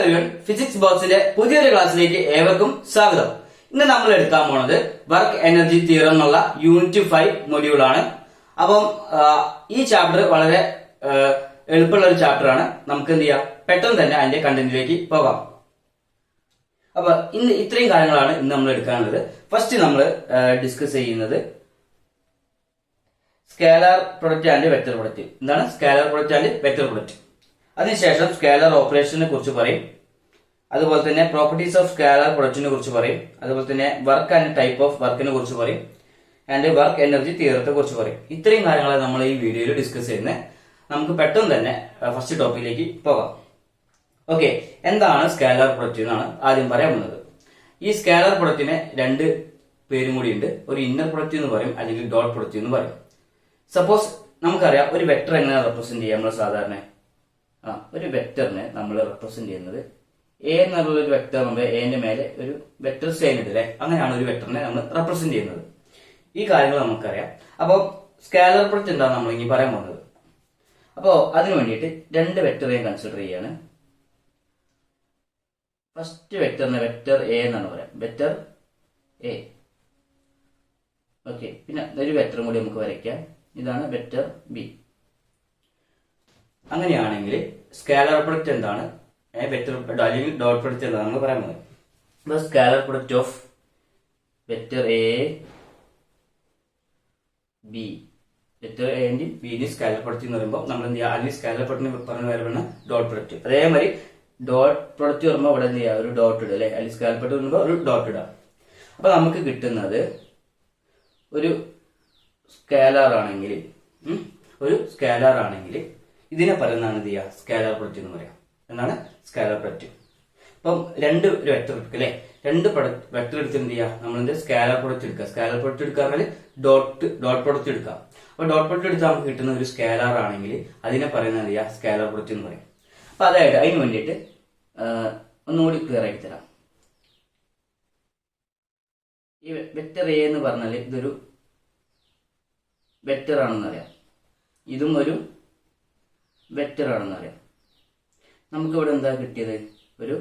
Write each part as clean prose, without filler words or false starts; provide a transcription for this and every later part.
Everyone, physics ബോക്സിന്റെ പുതിയൊരു ക്ലാസ്സിലേക്ക് ഏവർക്കും സ്വാഗതം. ഇന്ന് നമ്മൾ എടുക്കാൻ പോണത് വർക്ക് എനർജി തിയറം എന്നുള്ള യൂണിറ്റ് 5 മൊഡ്യൂൾ ആണ്. അപ്പം ഈ ചാപ്റ്റർ വളരെ എളുപ്പമുള്ള ഒരു ചാപ്റ്റർ ആണ്. നമുക്ക് എന്ത് ചെയ്യാം, പെട്ടെന്ന് തന്നെ അതിന്റെ കണ്ടന്റിലേക്ക് പോകാം. അപ്പൊ ഇന്ന് ഇത്രയും കാര്യങ്ങളാണ് ഇന്ന് നമ്മൾ എടുക്കാനുള്ളത്. ഫസ്റ്റ് നമ്മൾ ഡിസ്കസ് ചെയ്യുന്നത് scalar product and vector product. എന്താണ് scalar product and vector product? അതിനുശേഷം സ്കേലാർ ഓപ്പറേഷനെ കുറിച്ച് പറയും. അതുപോലെ തന്നെ പ്രോപ്പർട്ടീസ് ഓഫ് സ്കേലാർ പ്രൊഡക്റ്റിനെ കുറിച്ച് പറയും. അതുപോലെ തന്നെ വർക്ക് ആൻഡ് ടൈപ്പ് ഓഫ് വർക്കിനെ കുറിച്ച് പറയും. ആൻഡ് വർക്ക് എനർജി തിയറത്തെ കുറിച്ച് പറയും. ഇത്രയും കാര്യങ്ങളാണ് നമ്മൾ ഈ വീഡിയോയിൽ ഡിസ്കസ് ചെയ്യുന്നത്. നമുക്ക് പെട്ടെന്ന് തന്നെ ഫസ്റ്റ് ടോപ്പിക്കിലേക്ക് പോകാം. ഓക്കെ, എന്താണ് സ്കേലാർ പ്രൊഡക്റ്റ് എന്നാണ് ആദ്യം പറയാൻ പോകുന്നത്. ഈ സ്കേലാർ പ്രൊഡക്റ്റിന് രണ്ട് പേരും കൂടിയുണ്ട്. ഒരു ഇന്നർ പ്രൊഡക്റ്റ് എന്ന് പറയും, അല്ലെങ്കിൽ ഡോട്ട് പ്രൊഡക്റ്റ് എന്ന് പറയും. സപ്പോസ് നമുക്കറിയാം ഒരു വെക്ടർ എങ്ങനെ റെപ്രസെന്റ് ചെയ്യാം. നമ്മൾ സാധാരണ ഒരു വെക്ടറിനെ നമ്മൾ റെപ്രസെന്റ് ചെയ്യുന്നത് എ എന്നുള്ള ഒരു വെക്ടർ നമ്മൾ എന്റെ മേലെ ഒരു വെക്ടർ സൈൻ ഇട്ടില്ലേ, അങ്ങനെയാണ് ഒരു വെക്ടറിനെ നമ്മൾ റെപ്രസെന്റ് ചെയ്യുന്നത്. ഈ കാര്യങ്ങൾ നമുക്കറിയാം. അപ്പോൾ സ്കേലാർ പ്രൊഡക്റ്റ് എന്താണ് നമ്മൾ ഇനി പറയാൻ പോകുന്നത്. അപ്പോൾ അതിനു വേണ്ടിയിട്ട് രണ്ട് വെക്ടറേയും കൺസിഡർ ചെയ്യാണ്. ഫസ്റ്റ് വെക്ടറിനെ വെക്ടർ എ എന്നാണ് പറയാം, വെക്ടർ എ. ഓക്കെ, പിന്നെ ഒരു വെക്ടറും കൂടി നമുക്ക് വരയ്ക്കാം. ഇതാണ് വെക്ടർ ബി. അങ്ങനെയാണെങ്കിൽ സ്കേലാർ പ്രൊഡക്റ്റ് എന്താണ്, വെക്ടർ അല്ലെങ്കിൽ ഡോട്ട് പ്രൊഡക്റ്റ് എന്താണ് നമ്മൾ പറയാൻ പോകുന്നത്. Scalar product of vector A B, vector A and B scalar product എന്ന് പറയുമ്പോൾ നമ്മൾ എന്ത് ചെയ്യുക, അല്ലെങ്കിൽ സ്കേലാർ പ്രൊഡക്റ്റിന് പറഞ്ഞ കാര്യമാണ് ഡോട്ട് പ്രൊഡക്റ്റ്. അതേമാതിരി ഡോട്ട് പ്രൊഡക്റ്റ് വരുമ്പോൾ ഇവിടെ എന്ത് ചെയ്യുക, ഒരു ഡോട്ട് ഇടുക അല്ലെ, അല്ലെങ്കിൽ സ്കേലാർ പ്രൊഡക്റ്റ് വരുമ്പോൾ ഒരു ഡോട്ട് ഇടുക. അപ്പൊ നമുക്ക് കിട്ടുന്നത് ഒരു സ്കേലാർ ആണെങ്കിൽ ഇതിനെ പറയുന്നതാണ് എന്ത് ചെയ്യുക, സ്കേലാർ പ്രൊഡക്റ്റ് എന്ന് പറയാം. എന്താണ് സ്കേലാർ പ്രൊഡക്റ്റ്? അപ്പം രണ്ട് ഒരു വെക്ടർ എടുക്കുക അല്ലെ, രണ്ട് വെക്ടർ എടുത്ത് എന്ത് ചെയ്യുക, നമ്മൾ സ്കേലാർ പ്രൊഡക്റ്റ് എടുക്കുക. സ്കേലാർ പ്രൊഡക്റ്റ് എടുക്കുക പറഞ്ഞാൽ ഡോട്ട് പ്രൊഡക്റ്റ് എടുക്കുക. അപ്പൊ ഡോട്ട് പ്രൊഡക്റ്റ് എടുത്താൽ നമുക്ക് കിട്ടുന്ന ഒരു സ്കേലാർ ആണെങ്കിൽ അതിനെ പറയുന്നത് എന്ത് ചെയ്യുക, സ്കേലാർ പ്രൊഡക്റ്റ് എന്ന് പറയും. അപ്പൊ അതായത് അതിന് വേണ്ടിയിട്ട് ഒന്നുകൂടി ക്ലിയർ ആക്കി തരാം. ഈ വെക്ടർ എ എന്ന് പറഞ്ഞാൽ ഇതൊരു വെക്ടർ ആണെന്ന് അറിയാം, ഇതും ഒരു വെക്ടർ ആണെന്ന് അറിയാം. നമുക്ക് ഇവിടെ എന്താ കിട്ടിയത്, ഒരു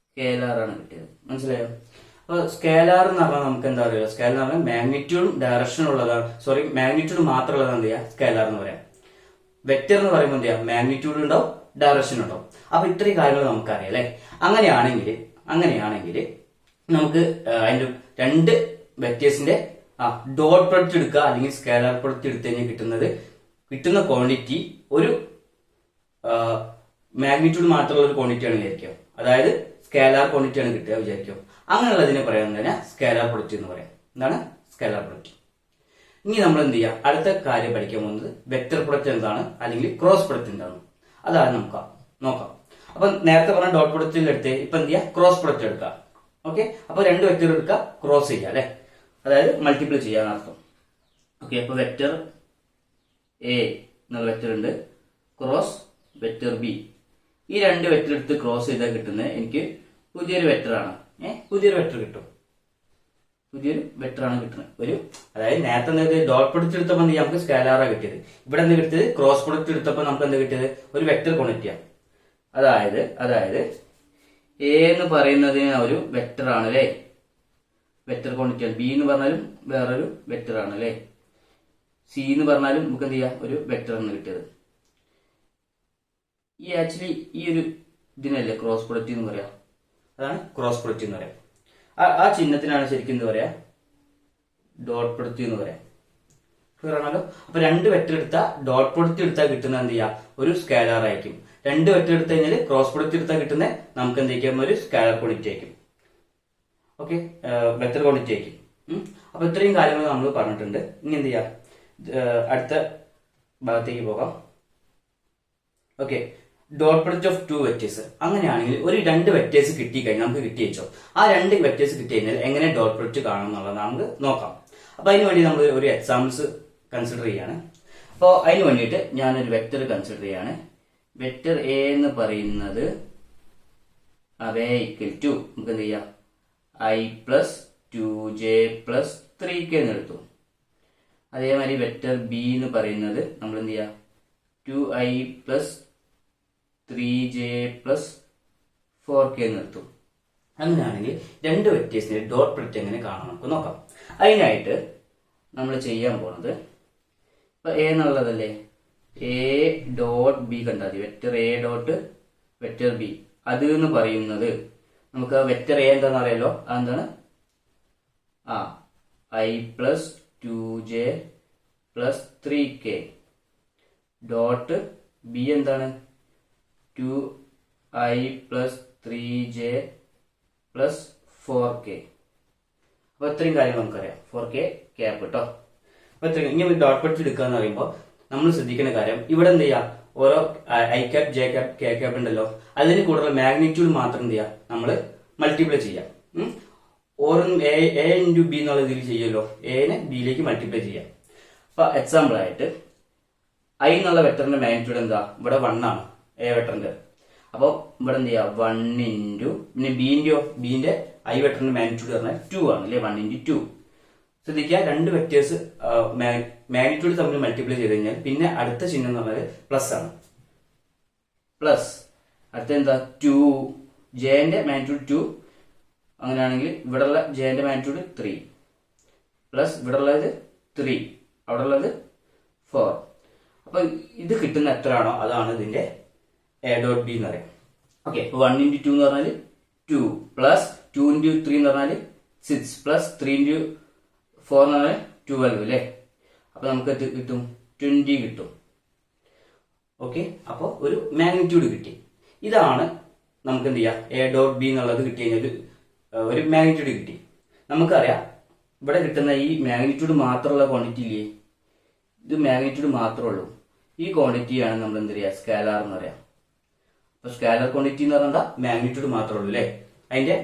സ്കേലാർ ആണ് കിട്ടിയത്. മനസ്സിലായോ? അപ്പൊ സ്കേലാർ എന്ന് പറഞ്ഞാൽ നമുക്ക് എന്താ പറയുക, സ്കേലാർ എന്ന് പറഞ്ഞാൽ മാഗ്നിറ്റ്യൂഡും ഡയറക്ഷനും ഉള്ളതാണ്. സോറി, മാഗ്നിറ്റ്യൂഡ് മാത്രമുള്ളതാണ് എന്ത് ചെയ്യുക, സ്കേലാർ എന്ന് പറയാം. വെക്ടർ എന്ന് പറയുമ്പോൾ എന്ത് ചെയ്യാം, മാഗ്നിറ്റ്യൂഡ് ഉണ്ടാവും, ഡയറക്ഷൻ ഉണ്ടാവും. അപ്പൊ ഇത്രയും കാര്യങ്ങൾ നമുക്കറിയാം അല്ലെ. അങ്ങനെയാണെങ്കിൽ നമുക്ക് അതിന്റെ രണ്ട് വെക്ടേഴ്സിന്റെ ഡോട്ട് പ്രൊഡക്റ്റ് എടുക്കുക, അല്ലെങ്കിൽ സ്കേലാർ പ്രൊഡക്റ്റ് എടുത്തു കഴിഞ്ഞാൽ കിട്ടുന്ന ക്വാണ്ടിറ്റി ഒരു മാഗ്നിറ്റ്യൂഡ് മാത്രമുള്ള ഒരു ക്വാണ്ടിറ്റി ആണ് വിചാരിക്കുക. അതായത് സ്കേലാർ ക്വാണ്ടിറ്റി ആണ് കിട്ടുക വിചാരിക്കുക. അങ്ങനെയുള്ളതിനെ പറയുന്നത് തന്നെ സ്കേലാർ പ്രൊഡക്റ്റ് എന്ന് പറയാം. എന്താണ് സ്കേലാർ പ്രൊഡക്റ്റ്? ഇനി നമ്മൾ എന്ത് ചെയ്യുക, അടുത്ത കാര്യം പഠിക്കാൻ പോകുന്നത് വെക്ടർ പ്രൊഡക്റ്റ് എന്താണ്, അല്ലെങ്കിൽ ക്രോസ് പ്രൊഡക്റ്റ് എന്താണ്, അതാണ് നോക്കാം. അപ്പൊ നേരത്തെ പറഞ്ഞ ഡോട്ട് പ്രൊഡക്റ്റിൽ എടുത്ത് ഇപ്പൊ എന്ത് ചെയ്യുക, ക്രോസ് പ്രൊഡക്റ്റ് എടുക്കുക. ഓക്കെ, അപ്പൊ രണ്ട് വെക്ടർ എടുക്കുക, ക്രോസ് ചെയ്യുക അല്ലെ, അതായത് മൾട്ടിപ്ലൈ ചെയ്യാൻ അർത്ഥം. ഓക്കെ, അപ്പൊ വെക്ടർ എ എന്നുള്ള വെക്ടർ ഉണ്ട്, ക്രോസ് വെക്ടർ ബി. ഈ രണ്ട് വെക്ടർ എടുത്ത് ക്രോസ് ചെയ്താൽ കിട്ടുന്നത് എനിക്ക് പുതിയൊരു വെക്ടർ ആണ്. പുതിയൊരു വെക്ടർ കിട്ടും, പുതിയൊരു വെക്ടർ ആണ് കിട്ടുന്നത്. അതായത് നേരത്തെ ഡോട്ട് പ്രൊഡക്റ്റ് എടുത്തപ്പോൾ എന്ത് ചെയ്യാം, നമുക്ക് സ്കേലാറാ കിട്ടിയത്. ഇവിടെ എന്ത് കിട്ടിയത്, ക്രോസ് പ്രൊഡക്റ്റ് എടുത്തപ്പോൾ നമുക്ക് എന്ത് കിട്ടിയത്, ഒരു വെക്ടർ ക്വാണ്ടിറ്റിയാണ്. അതായത് എ എന്ന് പറയുന്നതിന് ഒരു വെക്ടർ ആണ് അല്ലെ, വെക്ടർ ക്വാണ്ടിറ്റിയാണ്. ബി എന്ന് പറഞ്ഞാലും വേറൊരു വെക്ടർ ആണ് അല്ലെ, സി എന്ന് പറഞ്ഞാലും നമുക്ക് എന്ത് ചെയ്യാം, ഒരു വെക്ടർ ആണ് കിട്ടിയത്. ഈ ഒരു ഇതിനല്ലേ ക്രോസ് പ്രൊഡക്റ്റ് എന്ന് പറയാം. അതാണ് ക്രോസ് പ്രൊഡക്റ്റ് എന്ന് പറയാം. ആ ചിഹ്നത്തിനാണ് ശരിക്കും എന്താ പറയാ, ഡോട്ട് പ്രൊഡക്റ്റ് എന്ന് പറയാം. ക്ലിയർ ആണല്ലോ? അപ്പൊ രണ്ട് വെക്ടർ എടുത്താൽ ഡോട്ട് പ്രൊഡക്റ്റ് എടുത്താൽ കിട്ടുന്ന എന്ത് ചെയ്യാം, ഒരു സ്കേലാർ ആയിരിക്കും. രണ്ട് വെക്ടർ എടുത്തു കഴിഞ്ഞാൽ ക്രോസ് പ്രൊഡക്റ്റ് എടുത്താൽ കിട്ടുന്ന നമുക്ക് എന്ത് ചെയ്യാം, ഒരു സ്കേലാർ ക്വാണ്ടിറ്റി ആയിരിക്കും. ഓക്കെ, വെക്ടർ ക്വാണ്ടിറ്റി ആയിരിക്കും. അപ്പൊ ഇത്രയും കാര്യങ്ങൾ നമ്മൾ പറഞ്ഞിട്ടുണ്ട്. ഇനി എന്ത് ചെയ്യാം, അടുത്ത ഭാഗത്തേക്ക് പോകാം. Okay, dot product of two vectors. അങ്ങനെയാണെങ്കിൽ ഒരു രണ്ട് വെക്ടേഴ്സ് കിട്ടിക്കഴിഞ്ഞാൽ നമുക്ക് കിട്ടി വെച്ചോ, ആ രണ്ട് വെക്ടേഴ്സ് കിട്ടി കഴിഞ്ഞാൽ എങ്ങനെ ഡോട്ട് പ്രൊഡക്റ്റ് കാണണം എന്നുള്ളത് നമുക്ക് നോക്കാം. അപ്പൊ അതിന് വേണ്ടി നമ്മൾ ഒരു എക്സാമ്പിൾസ് കൺസിഡർ ചെയ്യാണ്. അപ്പോൾ അതിന് വേണ്ടിയിട്ട് ഞാനൊരു വെക്ടർ കൺസിഡർ ചെയ്യാണ്. വെക്ടർ എ എന്ന് പറയുന്നത് അവേ ഈക്വൽ ടു നമുക്ക് എന്ത് ചെയ്യാം, i plus 2j plus 3k എന്ന് എടുത്തു. അതേമാതിരി വെക്ടർ ബി എന്ന് പറയുന്നത് നമ്മൾ എന്ത് ചെയ്യാം, 2i plus 3j plus 4k എന്ന് എടുത്തു. അങ്ങനെയാണെങ്കിൽ രണ്ട് വെക്ടേഴ്സിന്റെ ഡോട്ട് പ്രൊഡക്റ്റ് എങ്ങനെ കാണാം നമുക്ക് നോക്കാം. അതിനായിട്ട് നമ്മൾ ചെയ്യാൻ പോണത്, ഇപ്പൊ എ എന്നുള്ളതല്ലേ, എ ഡോട്ട് ബി കണ്ടാൽ മതി. Vector A dot vector B, അത് എന്ന് പറയുന്നത് നമുക്ക് ആ വെക്ടർ എ എന്താണെന്ന് അറിയാലോ. അതെന്താണ്? I plus 2j plus 3k dot B എന്താണ്? 2i plus 3j plus 4k. അപ്പൊ ഇത്രയും കാര്യങ്ങൾ നമുക്കറിയാം. 4k ക്യാപ്പ് കേട്ടോ. അപ്പൊ ഇത്രയും. ഇനി ഡോട്ട് പ്രൊഡക്റ്റ് എടുക്കുക എന്ന് പറയുമ്പോൾ നമ്മൾ ശ്രദ്ധിക്കേണ്ട കാര്യം, ഇവിടെ എന്ത് ചെയ്യാം, ഓരോ I cap J cap K cap ഉണ്ടല്ലോ, അതിന് കൂടുതൽ മാഗ്നിറ്റ്യൂഡ് മാത്രം എന്ത് ചെയ്യാം, നമ്മൾ മൾട്ടിപ്ലൈ ചെയ്യാം. ഓരോ എ ഇൻറ്റു ബി എന്നുള്ള ഇതിൽ ചെയ്യുമല്ലോ, എനെ ബിയിലേക്ക് മൾട്ടിപ്ലൈ ചെയ്യാം. അപ്പൊ എക്സാമ്പിൾ ആയിട്ട് ഐ എന്നുള്ള വെക്ടറിന്റെ മാഗ്നിറ്റ്യൂഡ് എന്താ, ഇവിടെ 1 ആണ് എ വെക്ടറിന്റെ. അപ്പൊ ഇവിടെ എന്ത് ചെയ്യാം, 1 ഇൻറ്റു, പിന്നെ ബിന്റെ ഐ വെക്ടറിന്റെ മാഗ്നിറ്റ്യൂഡ് പറഞ്ഞാൽ 2 ആണ് അല്ലെ, 1 ഇൻറ്റു 2. ശ്രദ്ധിക്കുക, രണ്ട് വെക്ടേഴ്സ് മാഗ്നിറ്റ്യൂഡ് തമ്മിൽ മൾട്ടിപ്ലൈ ചെയ്ത് കഴിഞ്ഞാൽ പിന്നെ അടുത്ത ചിഹ്നം എന്ന് പറഞ്ഞാൽ പ്ലസ് ആണ്. പ്ലസ് അടുത്ത എന്താ, 2, ജെന്റെ മാഗ്നിറ്റ്യൂഡ് 2. അങ്ങനെയാണെങ്കിൽ ഇവിടെ ഉള്ള ജെന്റെ മാഗ്നിറ്റ്യൂഡ് 3 പ്ലസ് ഇവിടെ ഉള്ളത് 3, അവിടെ ഉള്ളത് 4. അപ്പൊ ഇത് കിട്ടുന്ന എത്രയാണോ അതാണ് ഇതിന്റെ എ ഡോട്ട് ബി എന്ന് പറയാം. ഓക്കെ, 1 ഇൻറ്റു 2 എന്ന് പറഞ്ഞാൽ 2 പ്ലസ് 2 ഇൻറ്റു 3 എന്ന് പറഞ്ഞാൽ 6 പ്ലസ് 3 ഇൻറ്റു 4 എന്ന് പറഞ്ഞാൽ 12 അല്ലേ. അപ്പൊ നമുക്ക് കിട്ടും 20 കിട്ടും. ഓക്കെ, അപ്പൊ ഒരു മാഗ്നിറ്റ്യൂഡ് കിട്ടി. ഇതാണ് നമുക്ക് എന്ത് ചെയ്യാം, എ ഡോട്ട് ബി എന്നുള്ളത് കിട്ടി കഴിഞ്ഞാൽ ഒരു മാഗ്നിറ്റ്യൂഡ് കിട്ടി. നമുക്കറിയാം ഇവിടെ കിട്ടുന്ന ഈ മാഗ്നിറ്റ്യൂഡ് മാത്രമുള്ള ക്വാണ്ടിറ്റി ഇല്ലേ, ഇത് മാഗ്നിറ്റ്യൂഡ് മാത്രമേ ഉള്ളൂ. ഈ ക്വാണ്ടിറ്റിയാണ് നമ്മൾ എന്ത് പറയുക, സ്കാലാർ എന്ന് പറയാം. അപ്പൊ സ്കാലർ ക്വാണ്ടിറ്റി എന്ന് പറഞ്ഞാൽ മാഗ്നിറ്റ്യൂഡ് മാത്രമേ ഉള്ളൂ അല്ലേ, അതിന്റെ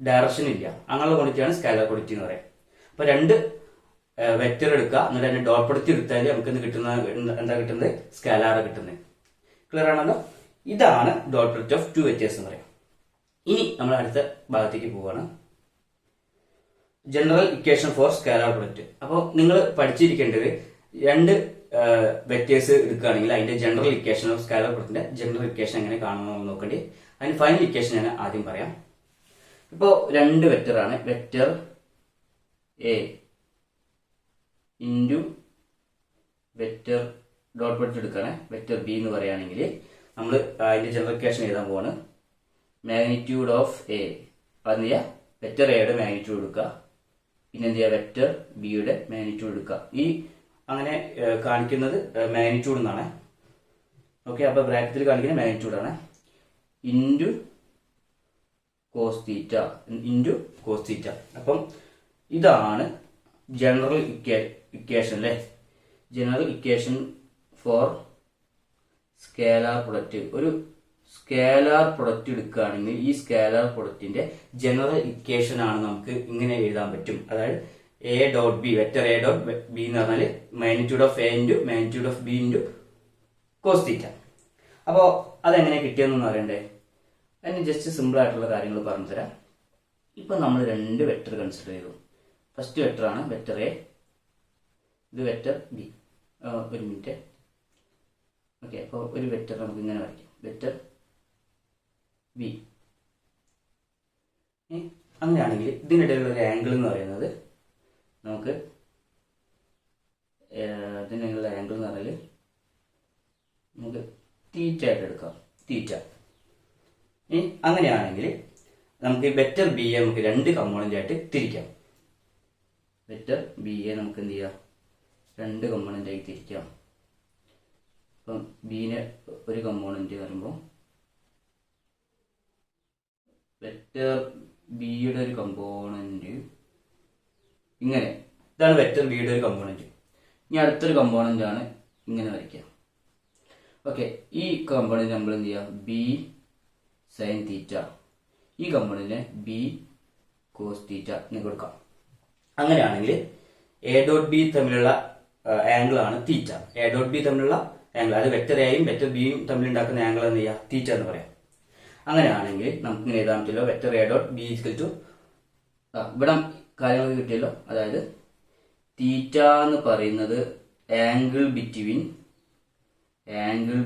ഡയറക്ഷൻ ഇല്ല. അങ്ങനെയുള്ള ക്വാണ്ടിറ്റിയാണ് സ്കാലർ ക്വാണ്ടിറ്റി എന്ന് പറയാം. അപ്പൊ രണ്ട് വെക്ടർ എടുക്കുക, എന്നിട്ട് അതിന്റെ ഡോട്ട് പ്രൊഡക്റ്റ് എടുത്താൽ നമുക്ക് എന്താ കിട്ടുന്നത്, സ്കാലാർ കിട്ടുന്നത്. ക്ലിയർ ആണല്ലോ. ഇതാണ് dot product of two vectors എന്ന് പറയാം. ഇനി നമ്മൾ അടുത്ത ഭാഗത്തേക്ക് പോവുകയാണ്, general equation for scalar product. അപ്പോൾ നിങ്ങൾ പഠിച്ചിരിക്കേണ്ടത്, രണ്ട് വെക്ടേഴ്സ് എടുക്കുകയാണെങ്കിൽ അതിന്റെ ജനറൽ ഇക്വേഷൻ ഓഫ് സ്കാലാർ പ്രൊഡക്റ്റിന്റെ ജനറൽ ഇക്വേഷൻ എങ്ങനെ കാണണമെന്ന് നോക്കേണ്ടി. അതിന് ഫൈനൽ ഇക്വേഷൻ ഞാൻ ആദ്യം പറയാം. ഇപ്പോൾ രണ്ട് വെക്ടർ ആണ്, vector A into vector dot product എടുക്കുകയാണ് വെക്ടർ ബി എന്ന് പറയുകയാണെങ്കിൽ നമ്മൾ അതിന്റെ ജനറൽ ഇക്വേഷൻ എഴുതാൻ പോവാണ്. മാഗ്നിറ്റ്യൂഡ് ഓഫ് എ, അത് ചെയ്യാം, വെക്ടർ എയുടെ മാഗ്നിറ്റ്യൂഡ് എടുക്കുക, പിന്നെ എന്ത് ചെയ്യുക, വെക്ടർ ബിയുടെ മാഗ്നിറ്റ്യൂഡ് എടുക്കുക. ഈ അങ്ങനെ കാണിക്കുന്നത് മാഗ്നിറ്റ്യൂഡ് എന്നാണ്. ഓക്കെ, അപ്പൊ ബ്രാക്കറ്റിൽ കാണിക്കുന്ന മാഗ്നിറ്റ്യൂഡ് ആണ്. Into cos theta into cos theta. അപ്പം ഇതാണ് ജനറൽ ഇക്വേഷൻ അല്ലെ, general equation for scalar product. ഒരു സ്കേലാർ പ്രൊഡക്റ്റ് എടുക്കുകയാണെങ്കിൽ ഈ സ്കേലാർ പ്രൊഡക്റ്റിന്റെ ജനറൽ ഇക്വേഷൻ ആണ് നമുക്ക് ഇങ്ങനെ എഴുതാൻ പറ്റും. അതായത് A dot B, vector A dot B എന്ന് പറഞ്ഞാൽ magnitude of A into magnitude of B into cos theta. അപ്പോൾ അതെങ്ങനെ കിട്ടിയെന്നൊന്നും അറിയണ്ടേ, അതിന് ജസ്റ്റ് സിമ്പിൾ ആയിട്ടുള്ള കാര്യങ്ങൾ പറഞ്ഞു തരാം. ഇപ്പൊ നമ്മൾ രണ്ട് വെക്ടർ കൺസിഡർ ചെയ്തു. ഫസ്റ്റ് വെക്ടർ ആണ് വെക്ടർ എ, ഇത് വെക്ടർ ബി. ഒരു മിനിറ്റ്. ഓക്കെ, അപ്പോൾ ഒരു വെക്ടർ നമുക്ക് ഇങ്ങനെ വരയ്ക്കാം, വെക്ടർ ബി. അങ്ങനെയാണെങ്കിൽ ഇതിനിടയിലുള്ള ഒരു ആംഗിൾ എന്ന് പറയുന്നത് നമുക്ക് ഇതിനുള്ള ആംഗിൾ എന്ന് പറഞ്ഞാൽ നമുക്ക് തീറ്റ ആയിട്ട് എടുക്കാം, തീറ്റ. അങ്ങനെയാണെങ്കിൽ നമുക്ക് വെക്ടർ ബി യെ നമുക്ക് രണ്ട് കമ്പോണന്റ് ആയിട്ട് തിരിക്കാം. വെക്ടർ ബി യെ നമുക്ക് എന്ത് ചെയ്യാം, രണ്ട് കമ്പോണന്റ് ആയി തിരിക്കാം. അപ്പം ബിനെ ഒരു കമ്പോണന്റ് പറയുമ്പോൾ വെക്ടർ ബിയുടെ ഒരു കമ്പോണന്റ് ഇങ്ങനെ, ഇതാണ് വെക്ടർ ബിയുടെ ഒരു കമ്പോണന്റ്. ഇനി അടുത്തൊരു കമ്പോണന്റ് ആണ് ഇങ്ങനെ വരയ്ക്കുക. ഓക്കെ, ഈ കമ്പോണന്റ് നമ്മൾ എന്ത് ചെയ്യുക, ബി സൈൻ തീറ്റ, ഈ കമ്പോണന്റിനെ ബി കോസ് തീറ്റ എന്ന് കൊടുക്കാം. അങ്ങനെയാണെങ്കിൽ എ ഡോട്ട് ബി തമ്മിലുള്ള ആംഗിൾ ആണ് തീറ്റ. എ ഡോട്ട് ബി തമ്മിലുള്ള ആംഗിൾ, അത് വെക്ടർ എയും വെക്ടർ ബിയും തമ്മിൽ ഉണ്ടാക്കുന്ന ആംഗിൾ എന്ത് ചെയ്യുക, തീറ്റ എന്ന് പറയാം. അങ്ങനെയാണെങ്കിൽ നമുക്ക് ഇങ്ങനെ എഴുതാൻ പറ്റില്ലോ, vector A dot B equal to, ഇവിടെ കാര്യങ്ങൾ കിട്ടിയല്ലോ. അതായത് തീറ്റ എന്ന് പറയുന്നത് angle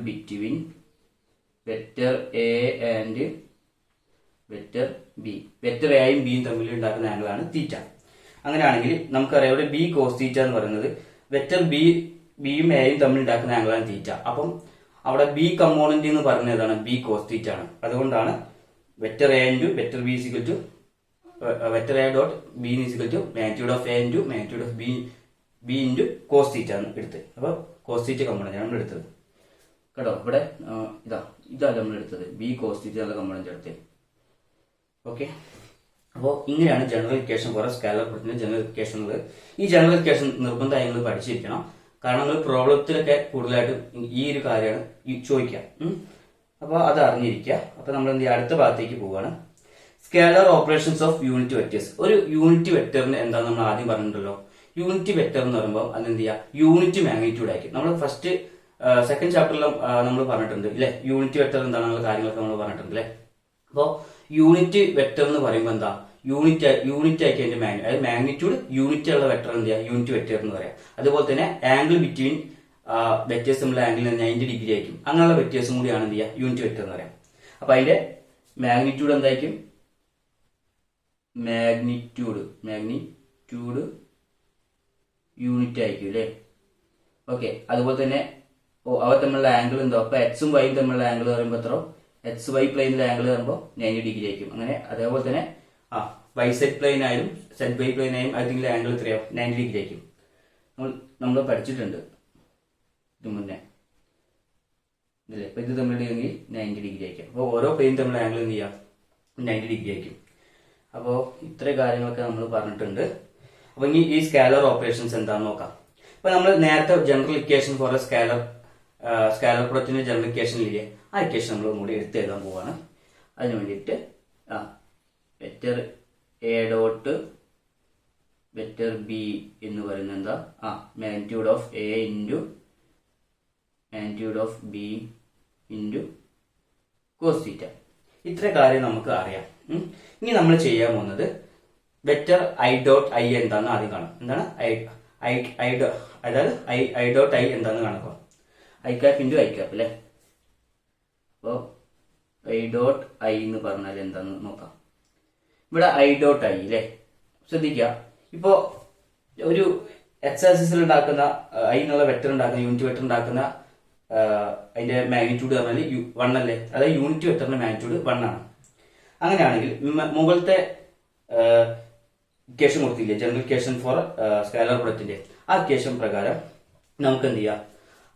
between vector A and vector B. Vector എയും ബിയും തമ്മിൽ ഉണ്ടാക്കുന്ന ആംഗിളാണ് തീറ്റ. അങ്ങനെയാണെങ്കിൽ നമുക്കറിയാം ഇവിടെ ബി കോസ് തീറ്റ എന്ന് പറയുന്നത് വെക്റ്റർ ബിയും എയും തമ്മിൽ ഉണ്ടാക്കുന്ന ആംഗിളാണ് തീറ്റ. അപ്പം അവിടെ ബി കമ്പോണന്റ് എന്ന് പറയുന്നത് ഏതാണ്? ബി കോസ് തീറ്റ ആണ്. അതുകൊണ്ടാണ് vector A into vector B is equal to vector A dot B is equal to magnitude of A into magnitude of B into cos theta ആണ് എടുത്തത്. അപ്പോൾ കോസ് തീറ്റ കമ്പോണന്റ് ആണ് നമ്മൾ എടുത്തത് കേട്ടോ. ഇവിടെ ഇതാണ് നമ്മൾ എടുത്തത്, ബി കോസ് തീറ്റ എന്നുള്ള കമ്പോണന്റ് എടുത്തത്. ഓക്കെ, അപ്പോൾ ഇങ്ങനെയാണ് ജനറൽ ഇക്വേഷൻ ഫോർ സ്കാലർ പ്രൊഡക്റ്റിന്റെ ജനറൽ ഇക്വേഷൻ ഉള്ളത്. ഈ ജനറൽ ഇക്വേഷൻ നിർബന്ധമായി നിങ്ങൾ പഠിച്ചിരിക്കണം. കാരണം നമ്മൾ പ്രോബ്ലത്തിലൊക്കെ കൂടുതലായിട്ട് ഈ ഒരു കാര്യമാണ് ചോദിക്കുക. അപ്പോൾ അത് അറിഞ്ഞിരിക്കുക. അപ്പോൾ നമ്മൾ എന്ത് ചെയ്യുക, അടുത്ത ഭാഗത്തേക്ക് പോവുകയാണ്. Scalar operations of unit vectors. ഒരു യൂണിറ്റ് വെക്ടറിന് എന്താണെന്ന് നമ്മൾ ആദ്യം പറഞ്ഞിട്ടുണ്ടല്ലോ. യൂണിറ്റ് വെക്ടർ എന്ന് പറയുമ്പോൾ അതെന്ത് ചെയ്യുക, യൂണിറ്റ് മാഗ്നിറ്റ്യൂഡ് ആയിരിക്കും. നമ്മൾ ഫസ്റ്റ് സെക്കൻഡ് ചാപ്റ്ററിലും നമ്മൾ പറഞ്ഞിട്ടുണ്ട് ഇല്ലേ, യൂണിറ്റ് വെക്ടർ എന്താണെന്നുള്ള കാര്യങ്ങളൊക്കെ നമ്മൾ പറഞ്ഞിട്ടുണ്ട് അല്ലേ. അപ്പോൾ യൂണിറ്റ് വെക്ടർ എന്ന് പറയുമ്പോൾ എന്താ, യൂണിറ്റ് ആക്കി അതിന്റെ മാഗ്നിറ്റ്യൂഡ് യൂണിറ്റ് ഉള്ള വെക്ടർ എന്ത് ചെയ്യുക, യൂണിറ്റ് വെക്ടർ എന്ന് പറയാം. അതുപോലെ തന്നെ ആംഗിൾ ബിറ്റ്വീൻ വെക്ടേഴ്സ് തമ്മിലുള്ള ആംഗിൾ 90 ഡിഗ്രി ആയിരിക്കും. അങ്ങനെയുള്ള വെക്ടേഴ്സും കൂടിയാണ് എന്ത് ചെയ്യുക, യൂണിറ്റ് വെക്ടർ എന്ന് പറയാം. അപ്പൊ അതിന്റെ മാഗ്നിറ്റ്യൂഡ് എന്തായിരിക്കും, മാഗ്നിറ്റ്യൂഡ് യൂണിറ്റ് ആയിരിക്കും അല്ലേ. ഓക്കെ, അതുപോലെ തന്നെ അവർ തമ്മിലുള്ള ആംഗിൾ എന്തോ, അപ്പൊ എക്സും വൈയും തമ്മിലുള്ള ആംഗിൾ പറയുമ്പോൾ എത്രയോ, എക്സ് വൈ പ്ലെയിനിലെ ആംഗിൾ പറയുമ്പോൾ 90 ഡിഗ്രി ആയിരിക്കും. അങ്ങനെ അതേപോലെ തന്നെ വൈ സെറ്റ് പ്ലെയിൻ ആയാലും സെറ്റ് വൈ പ്ലെയിൻ ആയാലും അതിന്റെ ആംഗിൾ എത്രയോ 90 ഡിഗ്രി ആയിരിക്കും. നമ്മൾ പഠിച്ചിട്ടുണ്ട് ഇത് മുന്നേ ഇല്ലേ. അപ്പൊ ഇത് തമ്മിലുണ്ടെങ്കിൽ 90 ഡിഗ്രി ആയിരിക്കും. അപ്പോൾ ഓരോ പ്ലെയിൻ തമ്മിലുള്ള ആംഗിൾ എന്ത് ചെയ്യാം, 90 ഡിഗ്രി ആയിരിക്കും. അപ്പോൾ ഇത്രയും കാര്യങ്ങളൊക്കെ നമ്മൾ പറഞ്ഞിട്ടുണ്ട്. അപ്പൊ ഇനി ഈ സ്കാലർ ഓപ്പറേഷൻസ് എന്താണെന്ന് നോക്കാം. അപ്പൊ നമ്മൾ നേരത്തെ ജനറൽ ഇക്വേഷൻ ഫോർ സ്കാലർ പ്രൊഡക്റ്റിന്റെ ജനറൽ ഇക്വേഷനില്ലേ, ആ ഇക്വേഷൻ നമ്മൾ ഒന്നുകൂടി എടുത്ത് എഴുതാൻ പോവാണ്. അതിന് വേണ്ടിയിട്ട് vector A dot vector B എന്ന് പറയുന്നത് എന്താ, magnitude of A into magnitude of B into cos theta. ഇത്ര കാര്യം നമുക്ക് അറിയാം. ഇനി നമ്മൾ ചെയ്യാൻ പോകുന്നത് വെക്റ്റർ ഐ ഡോട്ട് ഐ എന്താണെന്ന് ആദ്യം കാണാം. എന്താണ് അതായത് ഐ ഡോട്ട് ഐ എന്താണെന്ന് കാണുക. I cap into I cap അല്ലേ. അപ്പോൾ ഐ ഡോട്ട് ഐ എന്ന് പറഞ്ഞാൽ എന്താന്ന് നോക്കാം. ഇവിടെ ഐ ഡോട്ട് ഐ അല്ലേ, ശ്രദ്ധിക്കുക. ഇപ്പോ ഒരു എക്സ് ആക്സിസിൽ ഉണ്ടാക്കുന്ന ഐ എന്നുള്ള വെക്ടർ ഉണ്ടാക്കുന്ന യൂണിറ്റ് വെക്ടർ ഉണ്ടാക്കുന്ന അതിന്റെ മാഗ്നിറ്റ്യൂഡ് പറഞ്ഞാൽ 1 അല്ലേ. അതായത് യൂണിറ്റ് വെക്ടറിന്റെ മാഗ്നിറ്റ്യൂഡ് 1 ആണ്. അങ്ങനെയാണെങ്കിൽ മുകളിലത്തെ ഇക്വേഷൻ കൊടുത്തില്ലേ, ജനറൽ ഇക്വേഷൻ ഫോർ സ്കാലർ പ്രൊഡക്റ്റിന്റെ, ആ ഇക്വേഷൻ പ്രകാരം നമുക്ക് എന്ത് ചെയ്യാം,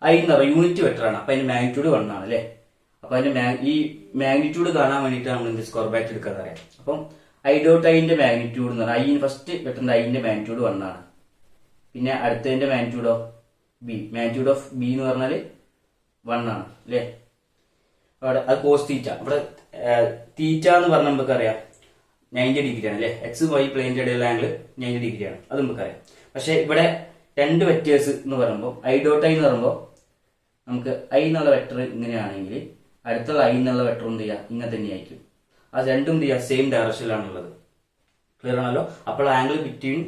ഐ എന്ന് പറയുക യൂണിറ്റ് വെക്ടർ ആണ്. അപ്പൊ അതിന്റെ മാഗ്നിറ്റ്യൂഡ് 1 ആണ് അല്ലേ. അപ്പൊ അതിന്റെ ഈ മാഗ്നിറ്റ്യൂഡ് കാണാൻ വേണ്ടിയിട്ട് നമ്മൾ എന്ത് സ്ക്വയർ ബ്രാക്കറ്റ് എടുക്കാന്ന് പറയാം. അപ്പം ഐ ഡോട്ട് ഐന്റെ മാഗ്നിറ്റ്യൂഡ് എന്ന് പറഞ്ഞാൽ ഐ ഫസ്റ്റ് വെക്ടറിന്റെ ഐന്റെ മാഗ്നിറ്റ്യൂഡ് 1 ആണ്. പിന്നെ അടുത്തതിന്റെ മാഗ്നിറ്റ്യൂഡോ മാഗ്നിറ്റ്യൂഡ് ഓഫ് ബി എന്ന് പറഞ്ഞാൽ 1 ആണ് അല്ലേ. അവിടെ അത് കോസ് തീറ്റ. ഇവിടെ തീറ്റ എന്ന് പറഞ്ഞാൽ നമുക്ക് അറിയാം 90 ഡിഗ്രി ആണ് അല്ലെ. എക്സ് വൈ പ്ലെയിന്റെ ഇടയിലുള്ള ആംഗിൾ 90 ഡിഗ്രി ആണ്, അത് നമുക്കറിയാം. പക്ഷെ ഇവിടെ രണ്ട് വെക്ടേഴ്സ് എന്ന് പറയുമ്പോൾ ഐ ഡോട്ട് ഐ എന്ന് പറയുമ്പോൾ നമുക്ക് ഐ എന്നുള്ള വെക്ടർ ഇങ്ങനെയാണെങ്കിൽ അടുത്തുള്ള ഐ എന്നുള്ള വെക്ടർ എന്ത് ചെയ്യുക, ഇങ്ങനെ തന്നെയായിരിക്കും. അത് രണ്ടും എന്ത് ചെയ്യുക, സെയിം ഡയറക്ഷനിലാണുള്ളത്. ക്ലിയർ ആണല്ലോ. അപ്പോൾ ആംഗിൾ ബിറ്റ്വീൻ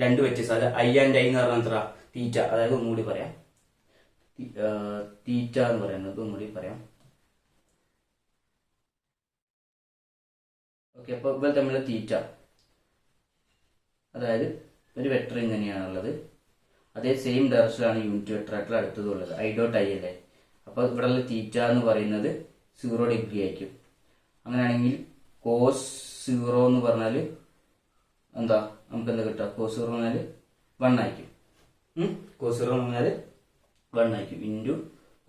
രണ്ട് വെക്ടേഴ്സ്, അതായത് ഐ ആൻഡ് ഐ എന്ന് പറഞ്ഞാൽ എത്ര, തീറ്റ. അതായത് ഒന്നുകൂടി പറയാം, തീറ്റ എന്ന് പറയുന്നത് ഒന്നുകൂടി പറയാം. ഓക്കെ, അപ്പൊ ഇവർ തമ്മിലുള്ള തീറ്റ, അതായത് ഒരു വെക്ടർ ഇങ്ങനെയാണുള്ളത്, അതേ സെയിം ഡയറക്ഷനിലാണ് യൂണിറ്റ് വെക്ടർ ആയിട്ടുള്ള അടുത്തതുള്ളത് ഐ ഡോട്ട് ഐ അല്ലേ. അപ്പൊ ഇവിടെയുള്ള തീറ്റ എന്ന് പറയുന്നത് 0 ഡിഗ്രി ആയിരിക്കും. അങ്ങനെയാണെങ്കിൽ കോസ് 0 എന്ന് പറഞ്ഞാൽ എന്താ, നമുക്ക് എന്താ കിട്ടുക, കോസ് 0 എന്ന് പറഞ്ഞാൽ 1 ആയിരിക്കും. കോസ് 0 എന്ന് പറഞ്ഞാൽ 1 ആയിരിക്കും, ഇൻറ്റു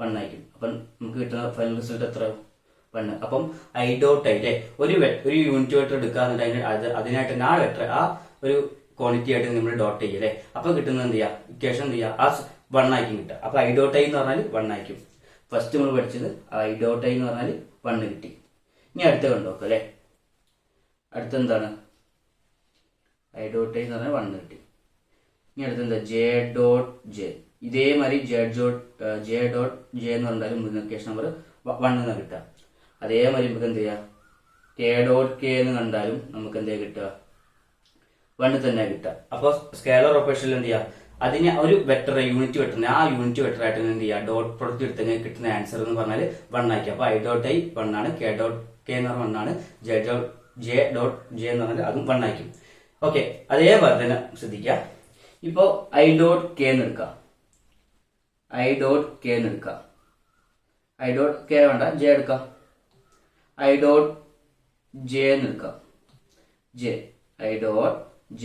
1 ആയിരിക്കും. അപ്പം നമുക്ക് കിട്ടുന്ന ഫൈനൽ റിസൾട്ട് എത്ര, 1. അപ്പം ഐ ഡോട്ട് ഐ അല്ലേ, ഒരു യൂണിറ്റ് വെക്ടർ എടുക്കാന്നുണ്ടെങ്കിൽ അതിനായിട്ട് ആ വെക്ടർ ആ ഒരു ക്വാണ്ടിറ്റി ആയിട്ട് നമ്മൾ ഡോട്ട് ചെയ്യും അല്ലേ. അപ്പൊ കിട്ടുന്നത് എന്ത് ചെയ്യുക, ഇക്വേഷൻ എന്ത് ചെയ്യുക, ആ 1 ആയിരിക്കും കിട്ടുക. അപ്പൊ ഐ ഡോട്ട് ഐ എന്ന് പറഞ്ഞാൽ 1 ആയിരിക്കും. ഫസ്റ്റ് നമ്മൾ പഠിച്ചത് ഐ ഡോട്ട് ഐ എന്ന് പറഞ്ഞാൽ 1 കിട്ടി. ഇനി അടുത്ത കണ്ടോക്കാം അല്ലെ. അടുത്ത എന്താണ്, ഐ ഡോട്ട് ഐ എന്ന് പറഞ്ഞാൽ 1 കിട്ടി. ഇനി അടുത്ത എന്താ, ജെ ഡോട്ട് ജെ. ഇതേമാതിരി ജെ ഡോട്ട് ജെ എന്ന് പറഞ്ഞാലും ഇക്വേഷൻ നമ്പർ 1 എന്ന് കിട്ടുക. അതേമാതിരി നമുക്ക് എന്ത് ചെയ്യാം, കെ ഡോട്ട് കെ എന്ന് കണ്ടാലും നമുക്ക് എന്താ കിട്ടുക, 1 തന്നെ കിട്ടുക. അപ്പൊ സ്കാലർ ഓപ്പറേഷനിൽ എന്ത് ചെയ്യാം, അതിന് ഒരു വെക്ടർ യൂണിറ്റ് വെക്ടറിന് ആ യൂണിറ്റ് വെക്ടർ ആയിട്ട് എന്ത് ചെയ്യുക ഡോട്ട് പ്രൊഡക്റ്റ് എടുത്തെങ്കിൽ കിട്ടുന്ന ആൻസർ എന്ന് പറഞ്ഞാൽ 1 ആക്കി. അപ്പൊ i.i 1 ആണ്, k എന്ന് പറഞ്ഞാൽ 1 ആണ്, j എന്ന് പറഞ്ഞാൽ അതും 1 ആയിരിക്കും. ഓക്കെ, അതേപോലെ തന്നെ ശ്രദ്ധിക്കുക. ഇപ്പോ i.k എന്ന് എടുക്കാം, i.k എന്ന് എടുക്കാം, i.k വേണ്ട j എടുക്കാം, i.j എന്ന് എടുക്കാം, i.j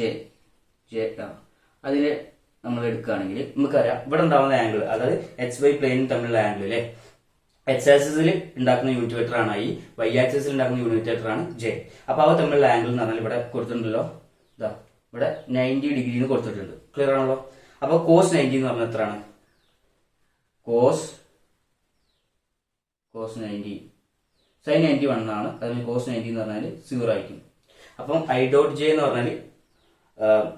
അതില് നമ്മൾ എടുക്കുകയാണെങ്കിൽ നമുക്കറിയാം ഇവിടെ ഉണ്ടാവുന്ന ആംഗിൾ, അതായത് XY പ്ലെയിനും തമ്മിലുള്ള ആംഗിൾ അല്ലെ, X ആക്സിസിൽ ഉണ്ടാക്കുന്ന യൂണിറ്റ് വെക്ടർ ആണ് i, Y ആക്സിസിൽ ഉണ്ടാക്കുന്ന യൂണിറ്റ് വെക്ടർ ആണ് j. അപ്പൊ അവ തമ്മിലുള്ള ആംഗിൾ എന്ന് പറഞ്ഞാൽ ഇവിടെ കൊടുത്തിട്ടുണ്ടല്ലോ, ഇതാ ഇവിടെ 90 ഡിഗ്രി എന്ന് കൊടുത്തിട്ടുണ്ട്. ക്ലിയർ ആണല്ലോ? അപ്പൊ cos 90 എന്ന് പറഞ്ഞാൽ എത്രയാണ്? cos 90 sin 90 1 ആണ്, അതിന് cos 90 എന്ന് പറഞ്ഞാൽ 0 ആയിരിക്കും. അപ്പം i.j എന്ന് പറഞ്ഞാൽ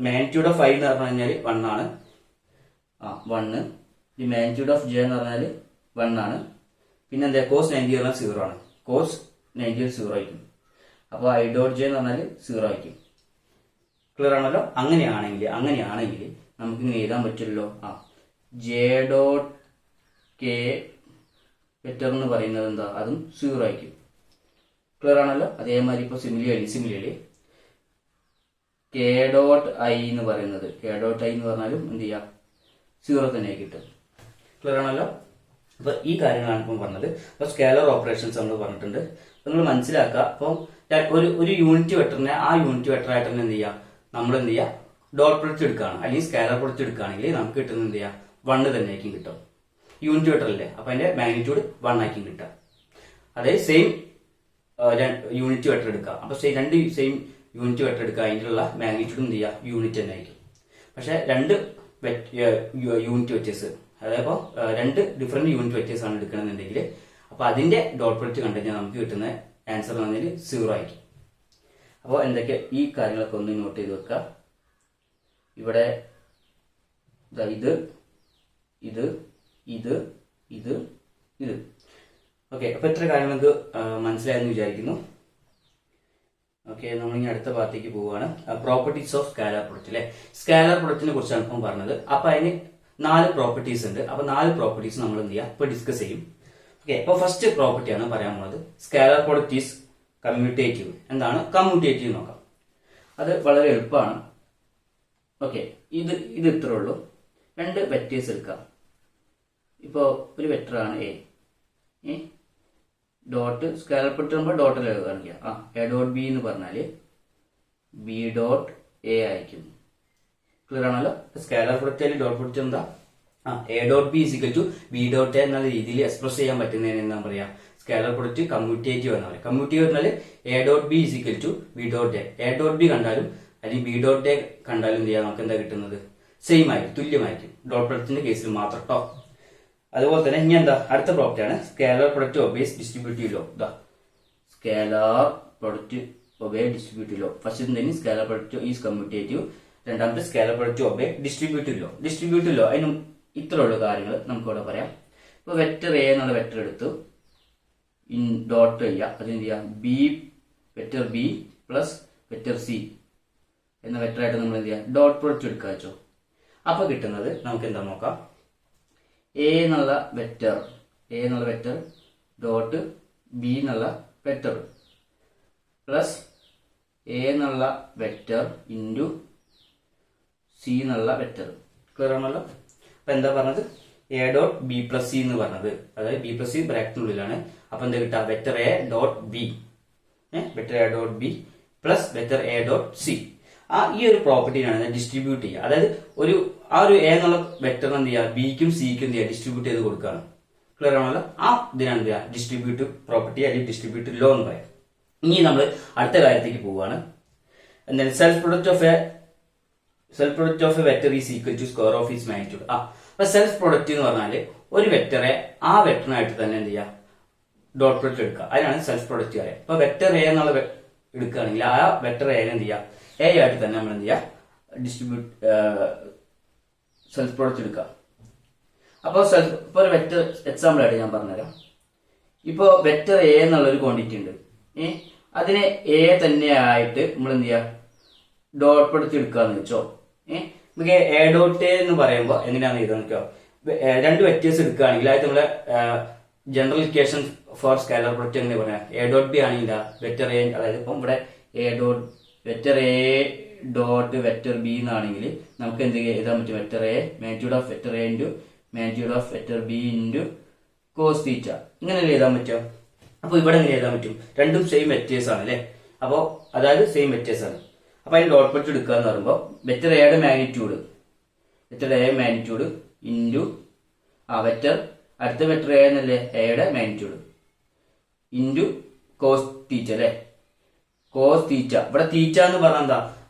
മാഗ്നിറ്റ്യൂഡ് ഓഫ് i എന്ന് പറഞ്ഞു കഴിഞ്ഞാൽ 1 ആണ്, 1. ഈ മാഗ്നിറ്റ്യൂഡ് ഓഫ് j എന്ന് പറഞ്ഞാൽ 1 ആണ്. പിന്നെ എന്താ cos 90 പറഞ്ഞാൽ 0 ആണ്, cos 90 0 ആയിരിക്കും. അപ്പോൾ i.j എന്ന് പറഞ്ഞാൽ 0 ആയിരിക്കും. ക്ലിയർ ആണല്ലോ? അങ്ങനെയാണെങ്കിൽ നമുക്ക് ഇങ്ങനെ എഴുതാൻ പറ്റുമല്ലോ. j.k വെക്ടർ എന്ന് പറയുന്നത് എന്താ, അതും 0 ആയിരിക്കും. ക്ലിയർ ആണല്ലോ? അതേമാതിരി ഇപ്പൊ സിമിലർലി k.i എന്ന് പറയുന്നത്, k.i എന്ന് പറഞ്ഞാലും എന്ത് ചെയ്യാം 0 തന്നെ കിട്ടും. ക്ലിയർ ആണല്ലോ? അപ്പൊ ഈ കാര്യങ്ങളാണ് ഇപ്പം പറഞ്ഞത്. അപ്പൊ സ്കേലർ ഓപ്പറേഷൻസ് നമ്മൾ പറഞ്ഞിട്ടുണ്ട്. നിങ്ങൾ മനസ്സിലാക്കുക. അപ്പം ഒരു യൂണിറ്റ് വെക്ടറിനെ ആ യൂണിറ്റ് വെക്ടർ ആയിട്ട് തന്നെ എന്ത് ചെയ്യാം, നമ്മൾ എന്ത് ചെയ്യാം ഡോട്ട് പ്രൊഡക്റ്റ് എടുക്കുകയാണ് അല്ലെങ്കിൽ സ്കേലർ പ്രൊഡക്റ്റ് എടുക്കുകയാണെങ്കിൽ നമുക്ക് കിട്ടുന്നത് എന്ത് ചെയ്യാം 1 തന്നെ ആയിരിക്കും കിട്ടും. യൂണിറ്റ് വെക്ടർ അല്ലേ, അപ്പൊ അതിന്റെ മാഗ്നിറ്റ്യൂഡ് 1 ആയിരിക്കും കിട്ടുക. അതായത് സെയിം യൂണിറ്റ് വെക്ടർ എടുക്കുക, അപ്പൊ രണ്ട് സെയിം യൂണിറ്റ് വെക്ടർ എടുക്കുക, അതിനുള്ള മാഗ്നിറ്റ്യൂഡ് എന്ത് ചെയ്യുക യൂണിറ്റ് തന്നെ ആയിരിക്കും. പക്ഷെ രണ്ട് യൂണിറ്റ് വെക്ടേഴ്സ്, അതായത് രണ്ട് ഡിഫറെന്റ് യൂണിറ്റ് വെക്ടേഴ്സ് ആണ് എടുക്കണമെന്നുണ്ടെങ്കിൽ അപ്പൊ അതിന്റെ ഡോട്ട് പ്രൊഡക്റ്റ് കണ്ടു കഴിഞ്ഞാൽ നമുക്ക് കിട്ടുന്ന ആൻസർ എന്ന് പറഞ്ഞാൽ 0 ആയിരിക്കും. അപ്പോൾ എന്തൊക്കെ ഈ കാര്യങ്ങളൊക്കെ ഒന്ന് നോട്ട് ചെയ്ത് വെക്കുക. ഇവിടെ ഇത് ഇത് ഇത് ഇത് ഇത് ഓക്കെ. അപ്പൊ ഇത്ര കാര്യങ്ങൾ നമുക്ക് മനസ്സിലായെന്ന് വിചാരിക്കുന്നു. ഓക്കെ, നമ്മളിങ്ങനെ അടുത്ത ഭാഗത്തേക്ക് പോവുകയാണ്. പ്രോപ്പർട്ടീസ് ഓഫ് സ്കാലർ പ്രൊഡക്റ്റ് അല്ലെ. സ്കാലർ പ്രൊഡക്റ്റിനെ കുറിച്ചാണ് ഇപ്പം പറഞ്ഞത്. അപ്പൊ അതിന് 4 പ്രോപ്പർട്ടീസ് ഉണ്ട്. അപ്പൊ 4 പ്രോപ്പർട്ടീസ് നമ്മൾ എന്ത് ചെയ്യാം ഇപ്പൊ ഡിസ്കസ് ചെയ്യും. ഓക്കെ, അപ്പൊ ഫസ്റ്റ് പ്രോപ്പർട്ടിയാണ് പറയാൻ പോകുന്നത്. Scalar product is commutative. എന്താണ് കമ്മ്യൂട്ടേറ്റീവ് നോക്കാം. അത് വളരെ എളുപ്പമാണ്. ഓക്കെ, ഇത് ഇത്രേ ഉള്ളൂ. രണ്ട് വെക്ടേഴ്സ് എടുക്കാം. ഇപ്പോ ഒരു വെക്ടർ ആണ് എ ഡോട്ട് സ്കാലർ പ്രൊഡക്റ്റ് ആകുമ്പോൾ ഡോട്ടിൽ കാണിക്കുക. എ ഡോട്ട് ബി എന്ന് പറഞ്ഞാല് ബി ഡോട്ട് എ ആയിരിക്കും. ക്ലിയർ ആണല്ലോ? സ്കാലർ പ്രൊഡക്റ്റ് അല്ലെങ്കിൽ ഡോട്ട് പ്രൊഡക്റ്റ് എന്താ, A dot B is equal to B dot A എന്ന രീതിയിൽ എക്സ്പ്രസ് ചെയ്യാൻ പറ്റുന്നതിന് എന്താ പറയാ സ്കാലർ പ്രൊഡക്റ്റ് കമ്മ്യൂട്ടേറ്റീവ് എന്ന് പറയും. കമ്മ്യൂട്ടേറ്റീവ് പറഞ്ഞാൽ A dot B is equal to B dot A dot B കണ്ടാലും അല്ലെങ്കിൽ ബി ഡോട്ട് എ കണ്ടാലും എന്ത് ചെയ്യാം നമുക്ക് എന്താ കിട്ടുന്നത് സെയിം ആയിരിക്കും, തുല്യമായിരിക്കും. ഡോട്ട് പ്രൊഡക്റ്റിന്റെ കേസിൽ മാത്രം കേട്ടോ. അതുപോലെ തന്നെ ഇനി എന്താ അടുത്ത പ്രോപ്പർട്ടി ആണ് scalar product obeys distributive law. Scalar product obey distributive law. First തന്നെ സ്കാലർ പ്രൊഡക്റ്റ് ഈസ് കമ്മ്യൂട്ടേറ്റീവ്, രണ്ടാമത്തെ scalar product obey distributive law. Distributive law അതിനും ഇത്രയുള്ള കാര്യങ്ങൾ നമുക്ക് ഇവിടെ പറയാം. ഇപ്പൊ വെക്ടർ എ എന്നുള്ള വെക്ടർ എടുത്തു ഡോട്ട് ചെയ്യുക. അതെന്ത് ചെയ്യാം B vector B plus vector C എന്ന വെക്ടറായിട്ട് നമ്മൾ എന്ത് ചെയ്യാം ഡോട്ട് പ്രൊഡക്റ്റ് എടുക്കുക വെച്ചോ. അപ്പൊ കിട്ടുന്നത് നമുക്ക് എന്താ നോക്കാം. എ എന്നുള്ള വെക്ടർ ഡോട്ട് ബി എന്നുള്ള വെക്ടർ പ്ലസ് എ എന്നുള്ള വെക്ടർ ഇൻറ്റു സി എന്നുള്ള വെക്ടർ. ക്ലിയർ ആണല്ലോ? അപ്പൊ എന്താ പറഞ്ഞത് A dot B plus C എന്ന് പറഞ്ഞത്, അതായത് ബി പ്ലസ് സി ബ്രാക്കറ്റിനുള്ളിലാണ്. അപ്പൊ എന്താ കിട്ടുക vector A dot B, vector A dot B plus vector A dot C. ഈ ഒരു പ്രോപ്പർട്ടിയാണ് ഡിസ്ട്രിബ്യൂട്ട് ചെയ്യുക. അതായത് ഒരു എ എന്നുള്ള വെക്ടർ എന്ത് ചെയ്യുക ബിക്കും സിക്കും എന്ത് ചെയ്യുക ഡിസ്ട്രിബ്യൂട്ട് ചെയ്ത് കൊടുക്കുകയാണ്. ക്ലിയർ ആണല്ലോ? ഇതിനാണ് എന്ത് ചെയ്യുക ഡിസ്ട്രിബ്യൂട്ടീവ് പ്രോപ്പർട്ടി അല്ലെങ്കിൽ ഡിസ്ട്രിബ്യൂട്ടീവ് ലോ എന്ന് പറയാം. ഇനി നമ്മൾ അടുത്ത കാര്യത്തേക്ക് പോവുകയാണ്. എന്താണ് self product of a vector is equal to square of its magnitude. അപ്പൊ സെൽഫ് പ്രൊഡക്റ്റ് എന്ന് പറഞ്ഞാല് ഒരു വെക്ടറെ ആ വെക്ടറിനായിട്ട് തന്നെ എന്ത് ചെയ്യുക ഡോട്ട് പ്രൊഡക്റ്റ് എടുക്കുക. അതിനാണ് സെൽഫ് പ്രൊഡക്റ്റ് പറയുക. ഇപ്പൊ വെക്ടർ എ എന്നുള്ള എടുക്കുകയാണെങ്കിൽ ആ വെക്ടർ എ എന്ത് ചെയ്യുക എ ആയിട്ട് തന്നെ നമ്മൾ എന്ത് ചെയ്യുക സെൽഫ് പ്രൊഡക്റ്റ് എടുക്കുക. അപ്പോൾ ഇപ്പൊ ഒരു വെക്ടർ എക്സാമ്പിൾ ആയിട്ട് ഞാൻ പറഞ്ഞുതരാം. ഇപ്പോ വെക്ടർ എ എന്നുള്ള ഒരു ക്വാണ്ടിറ്റി ഉണ്ട്. അതിനെ എ തന്നെ ആയിട്ട് നമ്മൾ എന്ത് ചെയ്യുക ഡോട്ട് പ്രൊഡക്റ്റ് എടുക്കാന്ന് വെച്ചോ. നമുക്ക് എ ഡോട്ട് എ എന്ന് പറയുമ്പോൾ എങ്ങനെയാണെന്ന് എഴുതാൻ നോക്കിയോ, രണ്ട് വെക്ടേഴ്സ് എടുക്കുകയാണെങ്കിൽ അത് നമ്മളെ general equation for scalar product എങ്ങനെ പറയാം, എ ഡോട്ട് ബി ആണെങ്കിൽ വെക്ടർ എ, അതായത് ഇപ്പം ഇവിടെ A dot vector A dot vector B എന്നാണെങ്കിൽ നമുക്ക് എന്ത് എഴുതാൻ പറ്റും, vector A magnitude of vector A into magnitude of vector B into cos theta, ഇങ്ങനെ എഴുതാൻ പറ്റുമോ. അപ്പോൾ ഇവിടെ എങ്ങനെ എഴുതാൻ പറ്റും, രണ്ടും സെയിം വെക്ടേഴ്സ് ആണ് അല്ലേ, അപ്പോൾ അതായത് സെയിം വെക്ടേഴ്സ് ആണ്. അപ്പോൾ അതിന് ഡോട്ട് പ്രൊഡക്റ്റ് എടുക്കുക എന്ന് പറയുമ്പോൾ വെക്ടർ എയുടെ മാഗ്നിറ്റ്യൂഡ് ഇൻറ്റു വെക്ടർ അടുത്ത വെക്ടർ എ എന്നല്ലേ, എയുടെ മാഗ്നിറ്റ്യൂഡ് ഇൻറ്റു കോസ് തീറ്റ അല്ലേ, കോസ് തീറ്റ. ഇവിടെ തീറ്റ എന്ന് പറഞ്ഞാൽ എന്താ,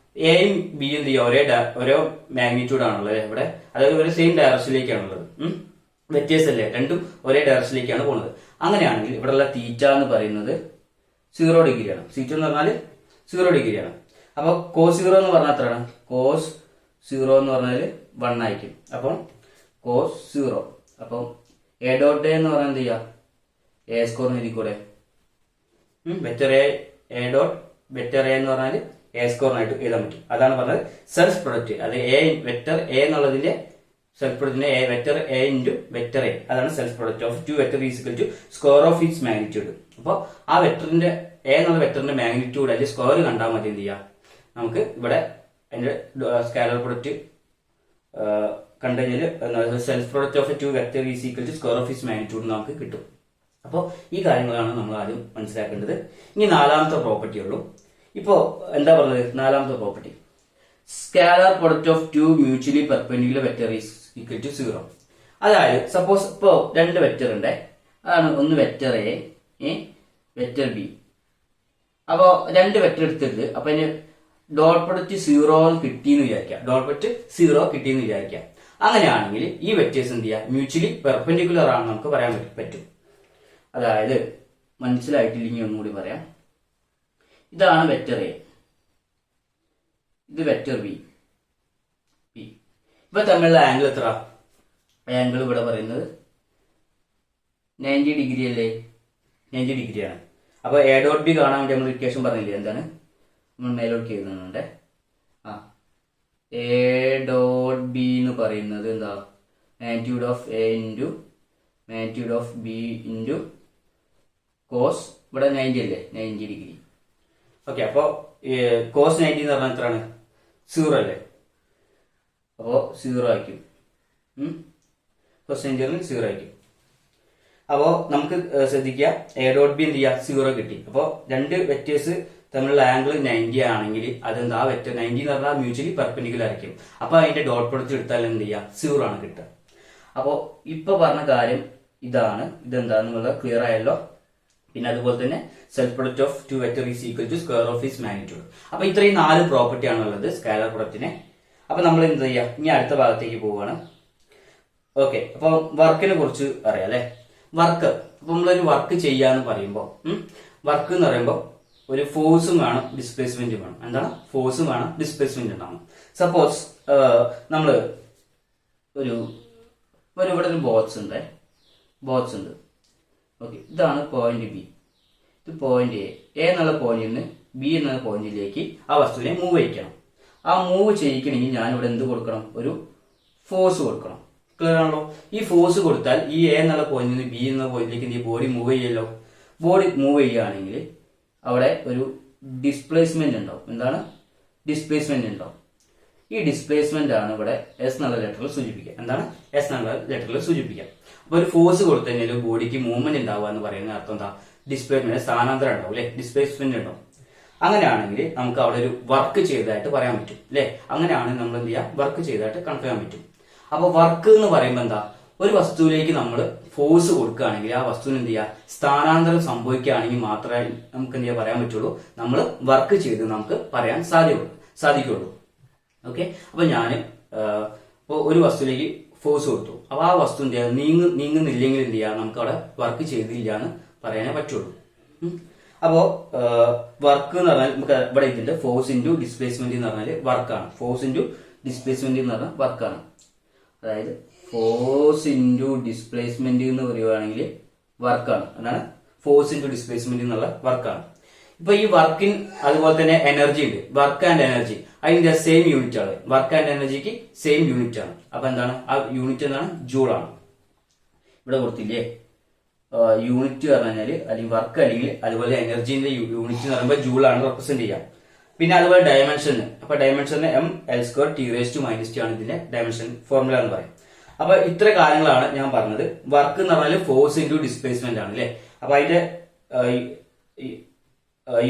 എയും ബിയും എന്ത് ചെയ്യുക, ഒരേ മാഗ്നിറ്റ്യൂഡ് ആണുള്ളത് ഇവിടെ, അതായത് ഒരു സെയിം ഡയറക്ഷനിലേക്കാണുള്ളത്. വ്യത്യാസം അല്ലേ, രണ്ടും ഒരേ ഡയറക്ഷനിലേക്കാണ് പോകുന്നത്. അങ്ങനെയാണെങ്കിൽ ഇവിടെയുള്ള തീറ്റ എന്ന് പറയുന്നത് 0 ഡിഗ്രിയാണ്. തീറ്റ എന്ന് പറഞ്ഞാൽ 0 ഡിഗ്രിയാണ്. അപ്പൊ കോസ് 0 എന്ന് പറഞ്ഞാൽ എത്രയാണ്, കോസ് 0 എന്ന് പറഞ്ഞാൽ 1 ആയിരിക്കും. അപ്പം കോസ് 0, അപ്പം എ ഡോട്ട് എ എന്ന് പറഞ്ഞാൽ എന്ത് ചെയ്യുക, എ സ്കോർ എഴുതി കൂടെ, vector A dot vector A എന്ന് പറഞ്ഞാൽ എ സ്കോറിനായിട്ട് എഴുതാൻ പറ്റും. അതാണ് പറഞ്ഞത് സെൽഫ് പ്രൊഡക്റ്റ്. അത് എ വെക്ടർ എ എന്നുള്ളതിന്റെ സെൽഫ് പ്രൊഡക്റ്റിന്റെ A vector A into vector A, അതാണ് self product of two vector is equal to square of its magnitude. അപ്പോൾ ആ വെക്ടറിന്റെ എ എന്നുള്ള വെക്ടറിന്റെ മാഗ്നിറ്റ്യൂഡ് അല്ലെങ്കിൽ സ്ക്വയർ കണ്ടാൽ മതി എന്ത് ചെയ്യാം, നമുക്ക് ഇവിടെ അതിന്റെ സ്കാലർ പ്രൊഡക്റ്റ് കണ്ടു കഴിഞ്ഞാൽ self product of two vector is equal to square of its magnitude നമുക്ക് കിട്ടും. അപ്പോൾ ഈ കാര്യങ്ങളാണ് നമ്മൾ ആദ്യം മനസ്സിലാക്കേണ്ടത്. ഇനി നാലാമത്തെ പ്രോപ്പർട്ടി ഉള്ളൂ. ഇപ്പോ എന്താ പറഞ്ഞത്, നാലാമത്തെ property scalar product of two mutually perpendicular vector is equal to 0. അതായത് സപ്പോസ് ഇപ്പോ രണ്ട് വെക്ടർ ഉണ്ട്, അതാണ് ഒന്ന് വെക്ടർ എ വെക്ടർ ബി. അപ്പോ രണ്ട് വെക്ടർ എടുത്തിട്ട് അപ്പൊ അതിന് ഡോട്ട് പ്രൊഡക്റ്റ് 0 കിട്ടിയെന്ന് വിചാരിക്കാം. അങ്ങനെയാണെങ്കിൽ ഈ വെക്ടേഴ്സ് എന്ത് ചെയ്യുക, മ്യൂച്വലി പെർപെൻഡിക്കുലർ ആണെന്ന് നമുക്ക് പറയാൻ പറ്റും. അതായത് മനസ്സിലായിട്ടില്ലെങ്കിൽ ഒന്നുകൂടി പറയാം. ഇതാണ് വെക്ടർ എ, ഇത് വെക്ടർ ബി. ഇപ്പൊ തമ്മിലുള്ള ആംഗിൾ എത്ര, ആംഗിൾ ഇവിടെ പറയുന്നത് 90 ഡിഗ്രി അല്ലേ, 90 ഡിഗ്രിയാണ്. അപ്പൊ എ ഡോട്ട് ബി കാണാൻ വേണ്ടി നമ്മൾ ഇക്വേഷൻ പറഞ്ഞില്ലേ, എന്താണ് നമ്മൾ മേലോട്ട് എഴുതുന്നുണ്ട്. എ ഡോട്ട് ബി എന്ന് പറയുന്നത് എന്താ, magnitude of A into magnitude of B into cos, ഇവിടെ 90 അല്ലേ, 90 ഡിഗ്രി. ഓക്കെ, അപ്പോ കോസ് 90 എന്ന് പറഞ്ഞാൽ എത്രയാണ്, 0 അല്ലേ, അപ്പോ 0 ആയിരിക്കും. കോസ് 90 0 ആയിരിക്കും. അപ്പോ നമുക്ക് ശ്രദ്ധിക്കുക, എ ഡോട്ട് ബി എന്ത് ചെയ്യുക, 0 കിട്ടി. അപ്പോ രണ്ട് വെക്ടേഴ്സ് തമ്മിലുള്ള ആംഗിൾ 90 ആണെങ്കിൽ അതെന്താ, വെക്ടർ 90 എന്ന് പറഞ്ഞാൽ മ്യൂച്വലി പെർപെൻഡിക്കുലർ ആയിരിക്കും. അപ്പൊ അതിന്റെ ഡോട്ട് പ്രൊഡക്റ്റ് എടുത്താൽ എന്ത് ചെയ്യുക, 0 ആണ് കിട്ടുക. അപ്പോ ഇപ്പൊ പറഞ്ഞ കാര്യം ഇതാണ്, ഇതെന്താണെന്നുള്ളത് ക്ലിയർ ആയല്ലോ. പിന്നെ അതുപോലെ തന്നെ self product of two vector is equal to square of its magnitude. അപ്പൊ ഇത്രയും 4 പ്രോപ്പർട്ടി ആണുള്ളത് സ്കാലർ പ്രൊഡക്റ്റിനെ. അപ്പൊ നമ്മൾ എന്ത് ചെയ്യാം, ഇനി അടുത്ത ഭാഗത്തേക്ക് പോവുകയാണ്. ഓക്കെ, അപ്പൊ വർക്കിനെ കുറിച്ച് അറിയാം അല്ലെ. വർക്ക്, അപ്പൊ നമ്മളൊരു വർക്ക് ചെയ്യാന്ന് പറയുമ്പോൾ വർക്ക് എന്ന് പറയുമ്പോൾ ഒരു ഫോഴ്സും വേണം ഡിസ്പ്ലേസ്മെന്റും വേണം. എന്താണ്, ഫോഴ്സും വേണം ഡിസ്പ്ലേസ്മെന്റ് ഉണ്ടാവണം. സപ്പോസ് നമ്മള് ഇവിടെ ഒരു ബോക്സ് ഉണ്ട്. ഓക്കെ, ഇതാണ് പോയിന്റ് ബി, ഇത് പോയിന്റ് എ. എന്നുള്ള പോയിന്റിൽ നിന്ന് ബി എന്നുള്ള പോയിന്റിലേക്ക് ആ വസ്തുവിനെ മൂവ് ചെയ്യിക്കണം. ആ മൂവ് ചെയ്യിക്കണമെങ്കിൽ ഞാൻ ഇവിടെ എന്ത് കൊടുക്കണം, ഒരു ഫോഴ്സ് കൊടുക്കണം. ക്ലിയർ ആണല്ലോ. ഈ ഫോഴ്സ് കൊടുത്താൽ ഈ എ എന്നുള്ള പോയിന്റിൽ നിന്ന് ബി എന്ന പോയിന്റിലേക്ക് ഈ ബോഡി മൂവ് ചെയ്യല്ലോ. ബോഡി മൂവ് ചെയ്യുകയാണെങ്കിൽ അവിടെ ഒരു ഡിസ്പ്ലേസ്മെന്റ് ഉണ്ടാവും. എന്താണ്, ഡിസ്പ്ലേസ്മെന്റ് ഉണ്ടാവും. ഈ ഡിസ്പ്ലേസ്മെന്റ് ആണ് ഇവിടെ എസ് എന്നുള്ള ലെറ്ററിൽ സൂചിപ്പിക്കുക. എന്താണ്, എസ് എന്നുള്ള ലെറ്ററിൽ സൂചിപ്പിക്കുക. അപ്പൊ ഒരു ഫോഴ്സ് കൊടുത്തു കഴിഞ്ഞാൽ ബോഡിക്ക് മൂവ്മെന്റ് ഉണ്ടാവുക എന്ന് പറയുന്ന അർത്ഥം എന്താ, ഡിസ്പ്ലേസ്മെന്റ്, സ്ഥാനാന്തരം ഉണ്ടാവും അല്ലെ, ഡിസ്പ്ലേസ്മെന്റ് ഉണ്ടാവും. അങ്ങനെയാണെങ്കിൽ നമുക്ക് അവിടെ ഒരു വർക്ക് ചെയ്തതായിട്ട് പറയാൻ പറ്റും അല്ലെ. അങ്ങനെയാണെങ്കിൽ നമ്മൾ എന്ത് ചെയ്യാം, വർക്ക് ചെയ്തതായിട്ട് കണക്ക് ചെയ്യാൻ പറ്റും. അപ്പൊ വർക്ക് എന്ന് പറയുമ്പോൾ എന്താ, ഒരു വസ്തുവിലേക്ക് നമ്മൾ ഫോഴ്സ് കൊടുക്കുകയാണെങ്കിൽ ആ വസ്തുവിന് എന്ത് ചെയ്യുക, സ്ഥാനാന്തരം സംഭവിക്കുകയാണെങ്കിൽ മാത്രമേ നമുക്ക് എന്ത് ചെയ്യാൻ പറയാൻ പറ്റുള്ളൂ, നമ്മൾ വർക്ക് ചെയ്ത് നമുക്ക് പറയാൻ സാധിക്കുള്ളൂ. ഓക്കെ, അപ്പൊ ഞാൻ ഒരു വസ്തുവിലേക്ക് ഫോഴ്സ് കൊടുത്തു. അപ്പൊ ആ വസ്തു എന്ത് ചെയ്യുക, നീങ്ങുന്നില്ലെങ്കിൽ എന്ത് ചെയ്യുക, നമുക്ക് അവിടെ വർക്ക് ചെയ്തില്ല എന്ന് പറയാനേ പറ്റുള്ളൂ. അപ്പോ വർക്ക് എന്ന് പറഞ്ഞാൽ നമുക്ക് ഇവിടെ ഇതിന്റെ ഫോഴ്സ് ഇൻറ്റു ഡിസ്പ്ലേസ്മെന്റ് എന്ന് പറഞ്ഞാൽ വർക്കാണ്. ഫോഴ്സ് ഇൻറ്റു ഡിസ്പ്ലേസ്മെന്റ് എന്ന് പറഞ്ഞാൽ വർക്കാണ്. അതായത് ഫോഴ്സ് ഇൻറ്റു ഡിസ്പ്ലേസ്മെന്റ് എന്ന് പറയുവാണെങ്കിൽ വർക്കാണ്. അതാണ് ഫോഴ്സ് ഇൻറ്റു ഡിസ്പ്ലേസ്മെന്റ് എന്നുള്ള വർക്കാണ്. ഇപ്പൊ ഈ വർക്കിൻ അതുപോലെ തന്നെ എനർജി ഉണ്ട്, വർക്ക് ആൻഡ് എനർജി അതിന്റെ സെയിം യൂണിറ്റ് ആണ്. വർക്ക് ആൻഡ് എനർജിക്ക് സെയിം യൂണിറ്റ് ആണ്. അപ്പൊ എന്താണ് ആ യൂണിറ്റ് എന്താണ്? ജൂൾ ആണ്. ഇവിടെ കൊടുത്തില്ലേ യൂണിറ്റ് പറഞ്ഞു കഴിഞ്ഞാൽ അല്ലെങ്കിൽ വർക്ക് അല്ലെങ്കിൽ അതുപോലെ എനർജിന്റെ യൂണിറ്റ് എന്ന് പറയുമ്പോൾ ജൂൾ ആണ് റെപ്രസെന്റ് ചെയ്യാം. പിന്നെ അതുപോലെ ഡയമെൻഷൻ, അപ്പൊ ഡയമെൻഷന് m(L²T⁻⁻T) ആണ് ഇതിന്റെ ഡയമെൻഷൻ ഫോർമുല എന്ന് പറയും. അപ്പൊ ഇത്ര കാര്യങ്ങളാണ് ഞാൻ പറഞ്ഞത്. വർക്ക് എന്ന് പറഞ്ഞാൽ ഫോഴ്സ് ഇൻറ്റു ഡിസ്പ്ലേസ്മെന്റ് ആണ് അല്ലെ. അപ്പൊ അതിന്റെ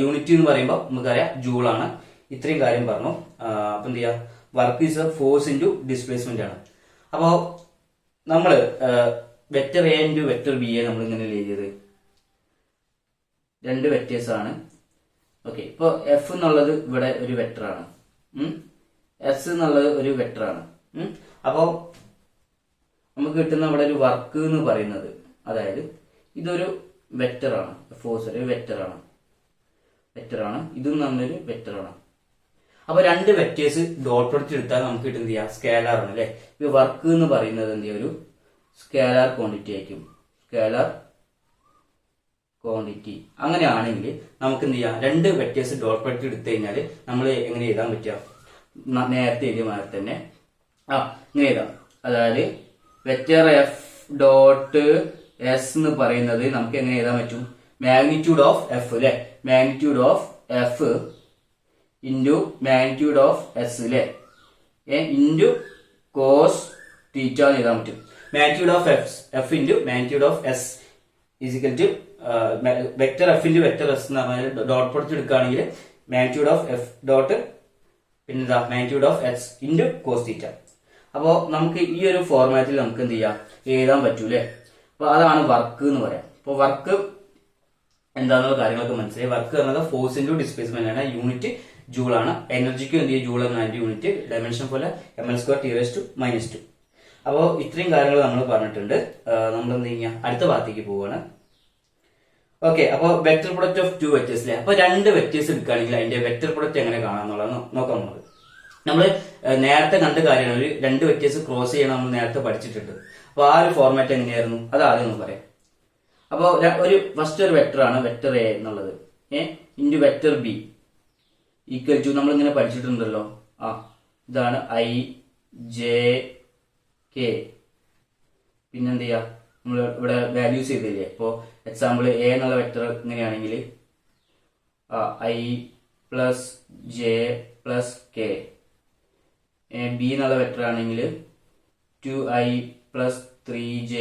യൂണിറ്റ് എന്ന് പറയുമ്പോൾ നമുക്കറിയാം ജൂൾ ആണ്. ഇത്രയും കാര്യം പറഞ്ഞു. അപ്പൊ എന്ത് ചെയ്യാ, work is A force into displacement ആണ്. അപ്പോ നമ്മള് vector A into vector B A നമ്മൾ ഇങ്ങനെ എഴുതിയത് രണ്ട് വെക്ടേഴ്സ് ആണ്. ഓക്കെ, ഇപ്പൊ എഫ് എന്നുള്ളത് ഇവിടെ ഒരു വെക്ടർ ആണ്, എസ് എന്നുള്ളത് ഒരു വെക്ടർ ആണ്. അപ്പോ നമുക്ക് കിട്ടുന്ന ഇവിടെ ഒരു വർക്ക് എന്ന് പറയുന്നത്, അതായത് ഇതൊരു വെക്ടർ ആണ്, ഫോഴ്സ് ഒരു വെക്ടർ ആണ്, ഇതും നമ്മളൊരു വെക്ടർ ആണ്. അപ്പൊ രണ്ട് വെക്ടേഴ്സ് ഡോട്ട് പ്രൊഡക്റ്റ് എടുത്താൽ നമുക്ക് കിട്ടുന്നത് ചെയ്യാം സ്കേലാർ ആണ് അല്ലെ. ഈ വർക്ക് എന്ന് പറയുന്നത് എന്ത് ചെയ്യാം, ഒരു സ്കേലാർ ക്വാണ്ടിറ്റി ആയിരിക്കും, സ്കേലാർ ക്വാണ്ടിറ്റി. അങ്ങനെയാണെങ്കിൽ നമുക്ക് എന്ത് ചെയ്യാം, രണ്ട് വെക്ടേഴ്സ് ഡോട്ട് പ്രൊഡക്റ്റ് എടുത്തു കഴിഞ്ഞാൽ നമ്മൾ എങ്ങനെ എഴുതാൻ പറ്റുക, നേരത്തെ എഴുതിയ മാതിരി തന്നെ ഇങ്ങനെ എഴുതാം. അതായത് വെക്ടർ എഫ് ഡോട്ട് എസ് എന്ന് പറയുന്നത് നമുക്ക് എങ്ങനെ എഴുതാൻ പറ്റും, മാഗ്നിറ്റ്യൂഡ് ഓഫ് എഫ് അല്ലെ, magnitude of F into magnitude of S അല്ലെ, ഇൻറ്റു കോസ് തീറ്റ എന്ന് എഴുതാൻ പറ്റും. Magnitude of F into magnitude of S is equal to vector F into vector S എന്ന് പറഞ്ഞാൽ ഡോട്ട് പ്രൊഡക്റ്റ് എടുക്കുകയാണെങ്കിൽ മാഗ്നിറ്റ്യൂഡ് ഓഫ് എഫ് ഡോട്ട് പിന്നെന്താ magnitude of S into cos theta. അപ്പോ നമുക്ക് ഈ ഒരു ഫോർമാറ്റിൽ നമുക്ക് എന്ത് ചെയ്യാം, എഴുതാൻ പറ്റൂലേ. അപ്പൊ അതാണ് വർക്ക് എന്ന് പറയാം. അപ്പൊ വർക്ക് എന്താണെന്നുള്ള കാര്യങ്ങളൊക്കെ മനസ്സിലായി. വർക്ക് എന്നത് ഫോഴ്സ് ഇൻറ്റു ഡിസ്പ്ലേസ്മെന്റ് ആണ്, യൂണിറ്റ് ജൂൾ ആണ്. എനർജിക്ക് എന്ത് ചെയ്യും, ജൂൾ എന്ന യൂണിറ്റ്, ഡയമെൻഷൻ പോലെ mL²T⁻². അപ്പോൾ ഇത്രയും കാര്യങ്ങൾ നമ്മൾ പറഞ്ഞിട്ടുണ്ട്. നമ്മൾ എന്ത് ചെയ്യുക, അടുത്ത ഭാഗത്തേക്ക് പോവുകയാണ്. ഓക്കെ, അപ്പോൾ vector product of two vectors അല്ലേ. അപ്പൊ രണ്ട് വെക്ടേഴ്സ് എടുക്കുകയാണെങ്കിൽ അതിന്റെ വെക്ടർ പ്രൊഡക്റ്റ് എങ്ങനെ കാണാന്നുള്ളത് നോക്കാം. നമ്മൾ നേരത്തെ കണ്ട കാര്യമാണ്, ഒരു രണ്ട് വെക്ടേഴ്സ് ക്രോസ് ചെയ്യണം, നമ്മൾ നേരത്തെ പഠിച്ചിട്ടുണ്ട്. അപ്പൊ ആ ഒരു ഫോർമാറ്റ് എങ്ങനെയായിരുന്നു അത് ആദ്യം ഒന്ന് പറയാം. അപ്പോൾ ഒരു ഫസ്റ്റ് ഒരു വെക്ടർ ആണ് വെക്ടർ എ എന്നുള്ളത്, into vector B equal to നമ്മൾ ഇങ്ങനെ പഠിച്ചിട്ടുണ്ടല്ലോ. ഇതാണ് I J K. പിന്നെന്ത് ചെയ്യാ, നമ്മൾ ഇവിടെ വാല്യൂസ് ചെയ്തില്ലേ. ഇപ്പോ എക്സാമ്പിൾ എ എന്നുള്ള വെക്ടർ ഇങ്ങനെയാണെങ്കിൽ I + J + K. ബി എന്നുള്ള വെക്ടർ ആണെങ്കിൽ 2I + 3J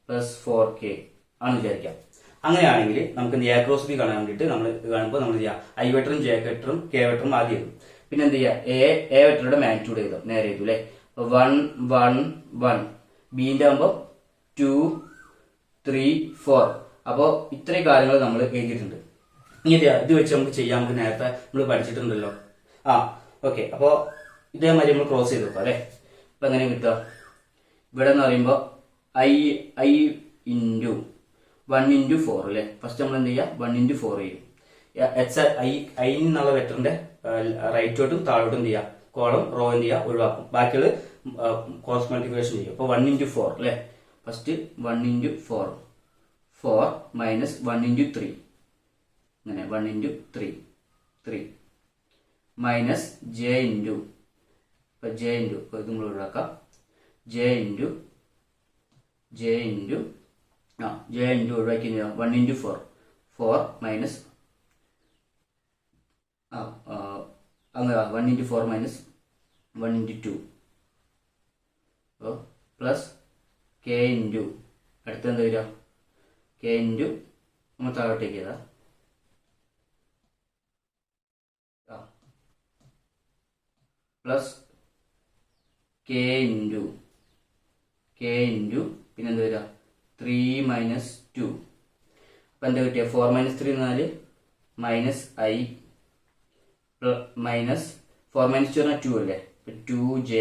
+ 4K ആണ് വിചാരിക്കാം. അങ്ങനെയാണെങ്കിൽ നമുക്ക് എന്ത് ചെയ്യാം, ക്രോസ് ബി കാണാൻ വേണ്ടിയിട്ട് നമ്മൾ കാണുമ്പോൾ നമ്മൾ ചെയ്യാം I വെക്ടറും J വെക്ടറും K വെക്ടറും ആദ്യം എഴുതും. പിന്നെ എന്ത് ചെയ്യാം, എ വെക്ടറുടെ മാഗ്നിറ്റ്യൂഡ് എഴുതാം, നേരെ എഴുതും അല്ലെ. 1 1 1, ബിന്റെ ആകുമ്പോൾ 2 3 4. അപ്പോ ഇത്രയും കാര്യങ്ങൾ നമ്മൾ എഴുതിയിട്ടുണ്ട്. ഇനി ഇത് വെച്ച് നമുക്ക് ചെയ്യാം, നമുക്ക് നേരത്തെ നമ്മൾ പഠിച്ചിട്ടുണ്ടല്ലോ. ഓക്കെ, അപ്പോ ഇതേമാതിരി നമ്മൾ ക്രോസ് ചെയ്ത് നോക്കാം അല്ലെ. അപ്പൊ എങ്ങനെ കിട്ടുക, ഇവിടെ എന്ന് പറയുമ്പോൾ I ഇൻറ്റു 1 × 4 അല്ലെ. ഫസ്റ്റ് നമ്മൾ എന്ത് ചെയ്യുക, 1 × 4 ചെയ്യും. I എന്നുള്ള വെക്ടറിന്റെ റൈറ്റോട്ടും താഴോട്ടും എന്ത് ചെയ്യുക, കോളം റോ എന്ത് ചെയ്യുക ഒഴിവാക്കും, ബാക്കിയുള്ള ക്രോസ് മൾട്ടിപ്ലിക്കേഷൻ ചെയ്യും. അപ്പൊ 1 × 4 അല്ലെ. ഫസ്റ്റ് 1 × 4 4 മൈനസ് 1 × 3 അങ്ങനെ 1 × 3 3 മൈനസ് J ഇൻറ്റു ഇത് നമ്മൾ ഒഴിവാക്കാം, J ഇൻറ്റു ഒഴിവാക്കി 1 × 4 4 മൈനസ് അങ്ങനെ 1 × 4 മൈനസ് 1 × 2 പ്ലസ് K ഇൻറ്റു അടുത്ത് എന്താ വരിക, K ഇൻറ്റു നമ്മൾ താഴോട്ടേക്ക് ചെയ്താ പ്ലസ് K ഇൻറ്റു പിന്നെ എന്താ വരിക 3 മൈനസ് 2. അപ്പൊ എന്താ കിട്ടിയ 4 മൈനസ് 3 എന്നാൽ മൈനസ് I മൈനസ് 4 മൈനസ് 2 പറഞ്ഞാൽ 2 അല്ലേ. 2J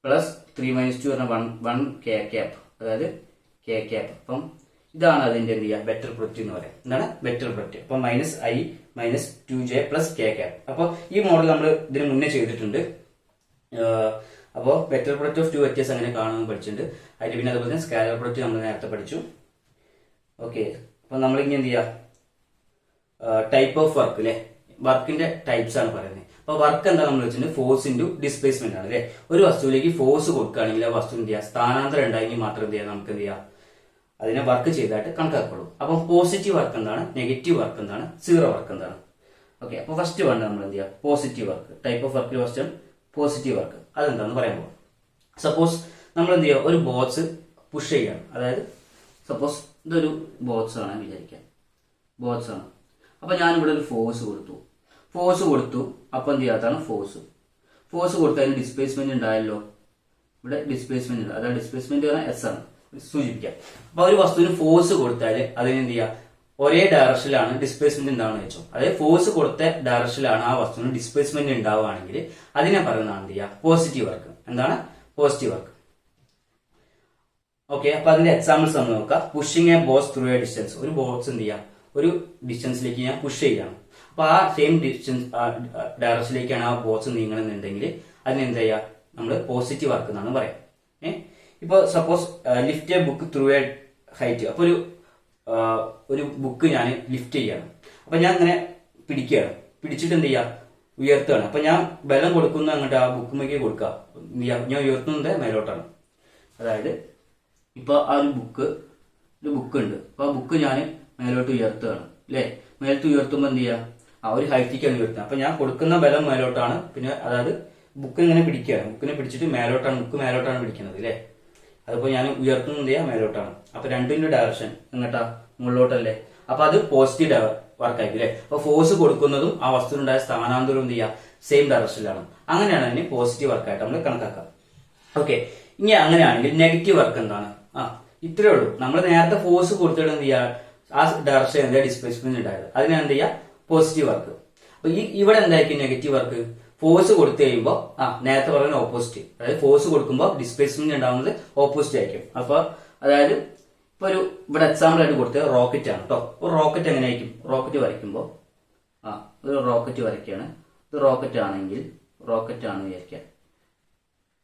പ്ലസ് 3 മൈനസ് 2 പറഞ്ഞാൽ 1K, അതായത് K. അപ്പം ഇതാണ് അതിന്റെ എന്ത് ചെയ്യുക, വെക്ടർ പ്രൊഡക്റ്റ് എന്ന് പറയാം. എന്താണ് വെക്ടർ പ്രൊഡക്റ്റ്. അപ്പൊ minus I minus 2J plus K. അപ്പൊ ഈ മോഡൽ നമ്മൾ ഇതിന് മുന്നേ ചെയ്തിട്ടുണ്ട്. അപ്പോൾ vector product of two vectors അങ്ങനെ കാണുമെന്ന് പഠിച്ചിട്ടുണ്ട്. അതിന് പിന്നെ അതുപോലെ തന്നെ സ്കാലർ പ്രൊഡക്റ്റ് നമ്മൾ നേരത്തെ പഠിച്ചു. ഓക്കെ, അപ്പൊ നമ്മളിങ്ങനെ എന്ത് ചെയ്യാം, ടൈപ്പ് ഓഫ് വർക്ക് അല്ലെ, വർക്കിന്റെ ടൈപ്സ് ആണ് പറയുന്നത്. അപ്പൊ വർക്ക് എന്താ നമ്മൾ വെച്ചിട്ടുണ്ടെങ്കിൽ ഫോഴ്സ് ഇൻറ്റു ഡിസ്പ്ലേസ്മെന്റ് ആണ് അല്ലെ. ഒരു വസ്തുവിലേക്ക് ഫോഴ്സ് കൊടുക്കുകയാണെങ്കിൽ ആ വസ്തു എന്ത് ചെയ്യുക, സ്ഥാനാന്തരം ഉണ്ടായെങ്കിൽ മാത്രം എന്ത് ചെയ്യാം, നമുക്ക് എന്ത് ചെയ്യാം, അതിനെ വർക്ക് ചെയ്തായിട്ട് കണക്കാക്കുള്ളൂ. അപ്പം പോസിറ്റീവ് വർക്ക് എന്താണ്, നെഗറ്റീവ് വർക്ക് എന്താണ്, സീറോ വർക്ക് എന്താണ്. ഓക്കെ, അപ്പൊ ഫസ്റ്റ് വേണ്ട നമ്മൾ എന്ത് ചെയ്യുക, പോസിറ്റീവ് വർക്ക്. ടൈപ്പ് ഓഫ് വർക്കിൽ ഫസ്റ്റ് പോസിറ്റീവ് വർക്ക് അതെന്താന്ന് പറയുമ്പോൾ, സപ്പോസ് നമ്മൾ എന്ത് ചെയ്യുക, ഒരു ബോക്സ് പുഷ് ചെയ്യണം. അതായത് സപ്പോസ് ഇതൊരു ബോക്സ് ആണ് വിചാരിക്കാം, ബോക്സ് ആണ്. അപ്പൊ ഞാൻ ഇവിടെ ഒരു ഫോഴ്സ് കൊടുത്തു. അപ്പൊ എന്ത് ചെയ്യാത്താണ് ഫോഴ്സ് കൊടുത്ത് അതിന് ഡിസ്പ്ലേസ്മെന്റ് ഉണ്ടായല്ലോ. ഇവിടെ ഡിസ്പ്ലേസ്മെന്റ് ഉണ്ട്, അതായത് ഡിസ്പ്ലേസ്മെന്റ് എസ് ആണ് സൂചിപ്പിക്കാം. അപ്പൊ ഒരു വസ്തുവിന് ഫോഴ്സ് കൊടുത്താൽ അതിന് എന്ത് ചെയ്യുക, ഒരേ ഡയറക്ഷനിലാണ് ഡിസ്പ്ലേസ്മെന്റ് ഉണ്ടാവുന്ന വെച്ചോ. അതായത് ഫോഴ്സ് കൊടുത്ത ഡയറക്ഷനിലാണ് ആ വസ്തുവിന് ഡിസ്പ്ലേസ്മെന്റ് ഉണ്ടാവുകയാണെങ്കിൽ അതിനെ പറയുന്നതാണ് എന്ത് ചെയ്യുക, പോസിറ്റീവ് വർക്ക്. എന്താണ് പോസിറ്റീവ് വർക്ക്. ഓക്കെ, അപ്പൊ അതിന്റെ എക്സാമ്പിൾസ് നമ്മൾ നോക്കാം. Pushing A box through A distance. ഒരു ബോക്സ് എന്ത് ചെയ്യാം, ഒരു ഡിസ്റ്റൻസിലേക്ക് ഞാൻ പുഷ് ചെയ്യണം. അപ്പൊ ആ സെയിം ഡിസ്റ്റൻസ് ഡയറക്ഷനിലേക്കാണ് ആ ബോക്സ് നീങ്ങണമെന്നുണ്ടെങ്കിൽ അതിനെന്താ ചെയ്യുക, നമ്മൾ പോസിറ്റീവ് വർക്ക് എന്നാണ് പറയാം. ഇപ്പൊ suppose lift A book through A height. അപ്പൊ ഒരു ബുക്ക് ഞാൻ ലിഫ്റ്റ് ചെയ്യാണ്. അപ്പൊ ഞാൻ ഇങ്ങനെ പിടിച്ചിട്ട് എന്ത് ചെയ്യുക, ഉയർത്തുകയാണ്. അപ്പൊ ഞാൻ ബലം കൊടുക്കുന്ന അങ്ങോട്ട് ആ ബുക്കുമേക്ക് കൊടുക്കുക. ഞാൻ ഉയർത്തുന്നത് മേലോട്ടാണ്. അതായത് ഇപ്പൊ ആ ഒരു ബുക്ക് ഉണ്ട്. അപ്പൊ ആ ബുക്ക് ഞാൻ മേലോട്ട് ഉയർത്തുകയാണ് അല്ലെ. മേലോട്ട് ഉയർത്തുമ്പോൾ എന്ത് ചെയ്യുക, ആ ഒരു ഹൈറ്റിക്കാണ് ഉയർത്തുന്നത്. അപ്പൊ ഞാൻ കൊടുക്കുന്ന ബലം മേലോട്ടാണ്. പിന്നെ അതായത് ബുക്ക് ഇങ്ങനെ പിടിക്കുകയാണ്, ബുക്കിനെ പിടിച്ചിട്ട് ബുക്ക് മേലോട്ടാണ് പിടിക്കുന്നത് അല്ലെ. അതിപ്പോ ഞാൻ ഉയർത്തുന്നത് എന്ത് ചെയ്യാം, മേലോട്ടാണ്. അപ്പൊ രണ്ടിന്റെ ഡയറക്ഷൻ എങ്ങോട്ടാ, മുകളിലോട്ടല്ലേ. അപ്പൊ അത് പോസിറ്റീവ് വർക്ക് ആയിരിക്കും അല്ലെ. അപ്പൊ ഫോഴ്സ് കൊടുക്കുന്നതും ആ വസ്തുവിനുണ്ടായ സ്ഥാനാന്തരവും എന്ത് ചെയ്യുക, സെയിം ഡയറക്ഷനിലാണ്. അങ്ങനെയാണ് അതിന് പോസിറ്റീവ് വർക്കായിട്ട് നമ്മൾ കണക്കാക്കാം. ഓക്കെ, ഇനി അങ്ങനെയാണെങ്കിൽ നെഗറ്റീവ് വർക്ക് എന്താണ്? ഇത്രേ ഉള്ളൂ. നമ്മൾ നേരത്തെ ഫോഴ്സ് കൊടുത്തിട്ട് എന്ത് ചെയ്യുക, ആ ഡയറക്ഷൻ എന്താ ഡിസ്പ്ലേസ്മെന്റ് ഉണ്ടായത്, അതിനാണ് എന്ത് ചെയ്യുക, പോസിറ്റീവ് വർക്ക്. അപ്പൊ ഇവിടെ എന്തായിരിക്കും നെഗറ്റീവ് വർക്ക്? ഫോഴ്സ് കൊടുത്തു കഴിയുമ്പോൾ നേരത്തെ പറയുന്ന ഓപ്പോസിറ്റ്, അതായത് ഫോഴ്സ് കൊടുക്കുമ്പോൾ ഡിസ്പ്ലേസ്മെന്റ് ഉണ്ടാവുന്നത് ഓപ്പോസിറ്റ് ആയിരിക്കും. അപ്പൊ അതായത് ഇപ്പൊ ഇവിടെ എക്സാമ്പിൾ ആയിട്ട് കൊടുത്തത് റോക്കറ്റ് ആണ് കേട്ടോ. ഒരു റോക്കറ്റ് എങ്ങനെ ആയിരിക്കും, റോക്കറ്റ് വരയ്ക്കുമ്പോൾ ഒരു റോക്കറ്റ് വരയ്ക്കുകയാണ്. ഇത് റോക്കറ്റ് ആണ് വിചാരിക്കുക.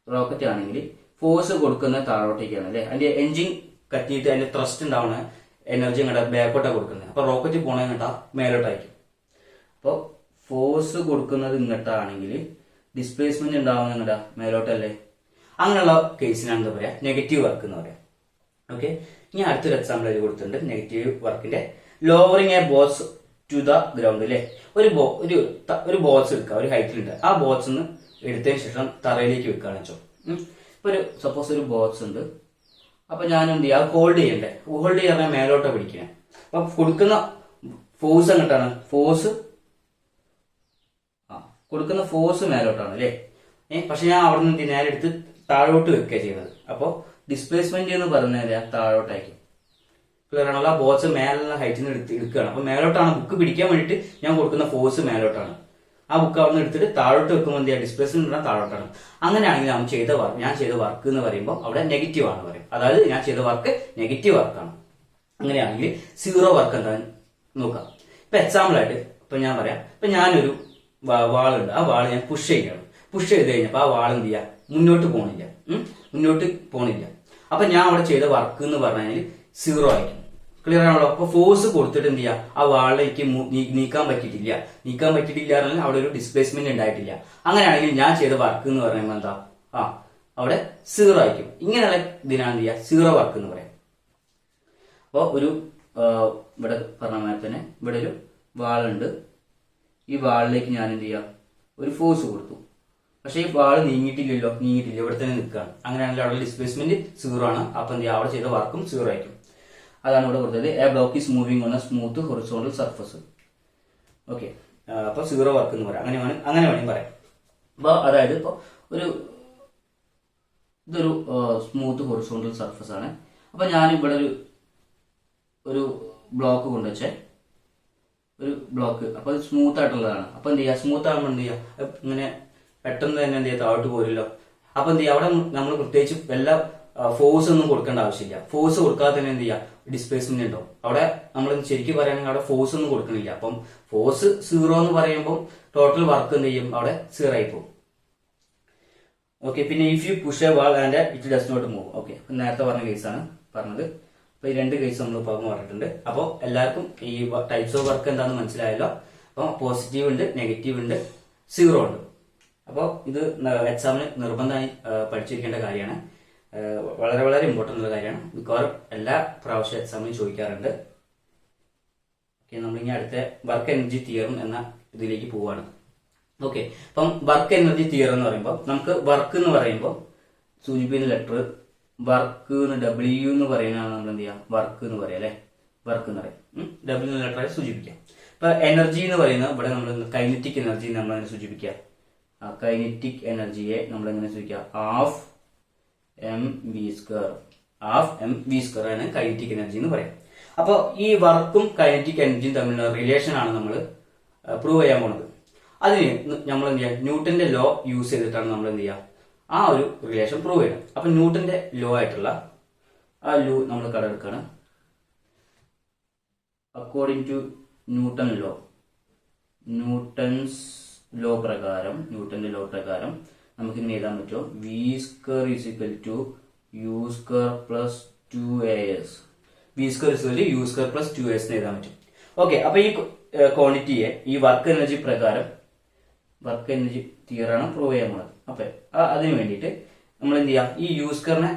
റോക്കറ്റ് ആണെങ്കിൽ ഫോഴ്സ് കൊടുക്കുന്ന താഴോട്ടേക്കാണ് അല്ലെ. അതിന്റെ എഞ്ചിൻ കത്തിയിട്ട് അതിന്റെ ത്രസ്റ്റ് ഉണ്ടാവുന്ന എനർജി ഇങ്ങോട്ട് ബാക്കോട്ടാണ് കൊടുക്കുന്നത്. അപ്പൊ റോക്കറ്റ് പോണ ഇങ്ങോട്ടാ മേലോട്ടായിരിക്കും. അപ്പൊ ഫോഴ്സ് കൊടുക്കുന്നത് ഇങ്ങോട്ടാണെങ്കിൽ ഡിസ്പ്ലേസ്മെന്റ് ഉണ്ടാവുന്ന ഇങ്ങോട്ടാ മേലോട്ടല്ലേ. അങ്ങനെയുള്ള കേസിനാണ് എന്താ പറയാ, നെഗറ്റീവ് വർക്ക് എന്ന് പറയാം. ഓക്കെ, ഇനി അടുത്തൊരു എക്സാമ്പിൾ അതിൽ കൊടുത്തിട്ടുണ്ട് നെഗറ്റീവ് വർക്കിന്റെ. Lowering a box to the ground അല്ലെ. ഒരു ബോക്സ് എടുക്കുക, ഒരു ഹൈറ്റിലുണ്ട്. ആ ബോക്സ് നിന്ന് എടുത്തതിന് ശേഷം തറയിലേക്ക് വെക്കുകയാണ് വെച്ചോ. ഇപ്പൊ സപ്പോസ് ഒരു ബോക്സ് ഉണ്ട്. അപ്പൊ ഞാൻ എന്ത് ചെയ്യുക, ഹോൾഡ് ചെയ്യണ്ടേ. ഹോൾഡ് ചെയ്യാൻ മേലോട്ടാ പിടിക്കണേ. അപ്പൊ കൊടുക്കുന്ന ഫോഴ്സ് എങ്ങോട്ടാണ്, കൊടുക്കുന്ന ഫോഴ്സ് മേലോട്ടാണ് അല്ലെ. പക്ഷെ ഞാൻ അവിടെ നിന്ന് നേരെ എടുത്ത് താഴോട്ട് വെക്കുക ചെയ്യുന്നത്. അപ്പൊ ഡിസ്പ്ലേസ്മെന്റ് എന്ന് പറഞ്ഞാൽ താഴോട്ടായിരിക്കും. ക്ലിയർ ആണല്ലോ. ആ ബോക്സ് മേലുള്ള ഹൈറ്റിൽ നിന്ന് എടുക്കുകയാണ്. അപ്പൊ മേലോട്ടാണ് ബുക്ക് പിടിക്കാൻ വേണ്ടിയിട്ട് ഞാൻ കൊടുക്കുന്ന ഫോഴ്സ് മേലോട്ടാണ്. ആ ബുക്ക് അവിടെ നിന്ന് എടുത്തിട്ട് താഴോട്ട് വെക്കുമ്പോൾ എന്ത് ചെയ്യുക, ഡിസ്പ്ലേസ്മെന്റ് ഉണ്ടാകും താഴോട്ടാണ്. അങ്ങനെയാണെങ്കിൽ ഞാൻ ചെയ്ത വർക്ക് എന്ന് പറയുമ്പോൾ അവിടെ നെഗറ്റീവ് ആണ് പറയും. അതായത് ഞാൻ ചെയ്ത വർക്ക് നെഗറ്റീവ് വർക്കാണ്. അങ്ങനെയാണെങ്കിൽ സീറോ വർക്ക് എന്താണെന്ന് നോക്കാം. ഇപ്പൊ എക്സാമ്പിൾ ആയിട്ട് ഇപ്പൊ ഞാൻ പറയാം. ഇപ്പൊ ഞാനൊരു വാളുണ്ട്. ആ വാള് ഞാൻ പുഷ് ചെയ്യണം. പുഷ് ചെയ്ത് കഴിഞ്ഞപ്പോൾ ആ വാൾ എന്ത് ചെയ്യുക, മുന്നോട്ട് പോണില്ല. അപ്പൊ ഞാൻ അവിടെ ചെയ്ത വർക്ക് എന്ന് പറഞ്ഞാൽ സീറോ ആയിരിക്കും. ക്ലിയർ ആണല്ലോ. അപ്പൊ ഫോഴ്സ് കൊടുത്തിട്ട് എന്ത് ചെയ്യുക, ആ വാളിലേക്ക് നീക്കാൻ പറ്റിയിട്ടില്ല പറഞ്ഞാൽ അവിടെ ഒരു ഡിസ്പ്ലേസ്മെന്റ് ഉണ്ടായിട്ടില്ല. അങ്ങനെയാണെങ്കിൽ ഞാൻ ചെയ്ത വർക്ക് എന്ന് പറയുമ്പോൾ എന്താ, അവിടെ സീറോ ആയിരിക്കും. ഇങ്ങനെയുള്ള ഇതിനാണ് എന്ത് ചെയ്യുക, സീറോ വർക്ക് എന്ന് പറയാം. അപ്പൊ ഇവിടെ പറഞ്ഞ മാതിരി തന്നെ ഇവിടെ ഒരു വാളുണ്ട്. ഈ വാളിലേക്ക് ഞാൻ എന്ത് ചെയ്യാം, ഒരു ഫോഴ്സ് കൊടുത്തു. പക്ഷെ ഈ വാള് നീങ്ങിയിട്ടില്ല, ഇവിടെ തന്നെ നിൽക്കുകയാണ്. അങ്ങനെയാണെങ്കിൽ അവിടെ ഡിസ്പ്ലേസ്മെന്റ് സീറോ ആണ്. അപ്പൊ എന്ത് ചെയ്യുക, അവിടെ ചെയ്ത വർക്കും സീറോ ആയിരിക്കും. അതാണ് ഇവിടെ കൊടുത്തത്. A block is moving on A smooth horizontal surface. Okay, അപ്പൊ സീറോ വർക്ക് എന്ന് പറയാം. അങ്ങനെ വേണമെങ്കിൽ പറയാം. അപ്പൊ അതായത് ഇപ്പൊ ഇതൊരു സ്മൂത്ത് ഹൊറിസോണ്ടൽ സർഫസ് ആണ്. അപ്പൊ ഞാൻ ഇവിടെ ഒരു ബ്ലോക്ക് കൊണ്ടുവച്ചേ, ഒരു ബ്ലോക്ക്. അപ്പൊ അത് സ്മൂത്ത് ആയിട്ടുള്ളതാണ്. അപ്പൊ എന്ത് ചെയ്യുക, സ്മൂത്ത് ആകുമ്പോൾ എന്ത് ചെയ്യുക, ഇങ്ങനെ പെട്ടെന്ന് തന്നെ എന്ത് ചെയ്യുക, താഴോട്ട് പോരില്ലോ. അപ്പൊ എന്ത് ചെയ്യുക, അവിടെ നമ്മൾ പ്രത്യേകിച്ച് എല്ലാ ഫോഴ്സ് ഒന്നും കൊടുക്കേണ്ട ആവശ്യമില്ല. ഫോഴ്സ് കൊടുക്കാതെ തന്നെ എന്ത് ചെയ്യുക, ഡിസ്പ്ലേസ്മെന്റ് ഉണ്ടോ. അവിടെ നമ്മൾ ശരിക്കും പറയുകയാണെങ്കിൽ അവിടെ ഫോഴ്സ് ഒന്നും കൊടുക്കണില്ല. അപ്പം ഫോഴ്സ് സീറോ എന്ന് പറയുമ്പോൾ ടോട്ടൽ വർക്ക് എന്ത് ചെയ്യും, അവിടെ സീറോ ആയി പോകും. ഓക്കെ, പിന്നെ if you push a wall and it does not move. Okay, നേരത്തെ പറഞ്ഞ കേസാണ് പറഞ്ഞത്. അപ്പൊ ഈ 2 കേസ് നമ്മൾ ഇപ്പോൾ പറഞ്ഞിട്ടുണ്ട്. അപ്പോൾ എല്ലാവർക്കും ഈ ടൈപ്സ് ഓഫ് വർക്ക് എന്താണെന്ന് മനസ്സിലായല്ലോ. അപ്പോൾ പോസിറ്റീവ് ഉണ്ട്, നെഗറ്റീവ് ഉണ്ട്, സീറോ ഉണ്ട്. അപ്പോൾ ഇത് എക്സാമിന് നിർബന്ധമായി പഠിച്ചിരിക്കേണ്ട കാര്യമാണ്. വളരെ വളരെ ഇമ്പോർട്ടൻ്റ് ഉള്ള കാര്യമാണ്. മിക്കവാറും എല്ലാ പ്രാവശ്യം എക്സാമിനും ചോദിക്കാറുണ്ട്. ഓക്കെ, നമ്മളിനി അടുത്ത വർക്ക് എനർജി തിയറം എന്ന ഇതിലേക്ക് പോവാണ്. ഓക്കെ, അപ്പം വർക്ക് എനർജി തിയറം എന്ന് പറയുമ്പോൾ നമുക്ക് വർക്ക് എന്ന് പറയുമ്പോൾ സൂചിപ്പിക്കുന്ന ലെറ്റർ വർക്ക് ഡബ്ല്യു എന്ന് പറയുന്നതാണ് നമ്മൾ എന്ത് ചെയ്യാം, വർക്ക് എന്ന് പറയാം അല്ലെ. വർക്ക് എന്ന് പറയും ഡബ്ല്യു ലെറ്ററായി സൂചിപ്പിക്കാം. ഇപ്പൊ എനർജി എന്ന് പറയുന്നത് ഇവിടെ നമ്മൾ കൈനറ്റിക് എനർജി നമ്മൾ അങ്ങനെ സൂചിപ്പിക്കുക. കൈനറ്റിക് എനർജിയെ നമ്മൾ എങ്ങനെ സൂചിക്കുക, half M V square. Half M V square ആണ് കൈനറ്റിക് എനർജി എന്ന് പറയാം. അപ്പോൾ ഈ വർക്കും കൈനറ്റിക് എനർജിയും തമ്മിലുള്ള റിലേഷൻ ആണ് നമ്മൾ പ്രൂവ് ചെയ്യാൻ പോണത്. അതിന് നമ്മൾ എന്ത് ചെയ്യുക, ന്യൂട്ടന്റെ ലോ യൂസ് ചെയ്തിട്ടാണ് നമ്മൾ എന്ത് ചെയ്യുക, ആ ഒരു റിലേഷൻ പ്രൂവ് ചെയ്യണം. അപ്പൊ ന്യൂട്ടന്റെ ലോ ആയിട്ടുള്ള ആ ലോ നമ്മൾ കടമെടുക്കുകയാണ്. അക്കോർഡിംഗ് ടു ന്യൂട്ടൺ ലോ, ന്യൂട്ടന്റെ ലോ പ്രകാരം നമുക്ക് ഇങ്ങനെ എഴുതാൻ പറ്റുമോ, v square is equal to u square plus 2as. V square is equal to u square plus 2as എന്ന് എഴുതാൻ പറ്റും. ഓക്കെ, അപ്പൊ ഈ ക്വാണ്ടിറ്റിയെ ഈ വർക്ക് എനർജി പ്രകാരം വർക്ക് എനർജി തിയറാണ് പ്രൂവ് ചെയ്യാൻ പോകുന്നത്. അപ്പൊ അതിന് വേണ്ടിയിട്ട് നമ്മൾ എന്ത് ചെയ്യാം, ഈ യു സ്ക്വയറിനെ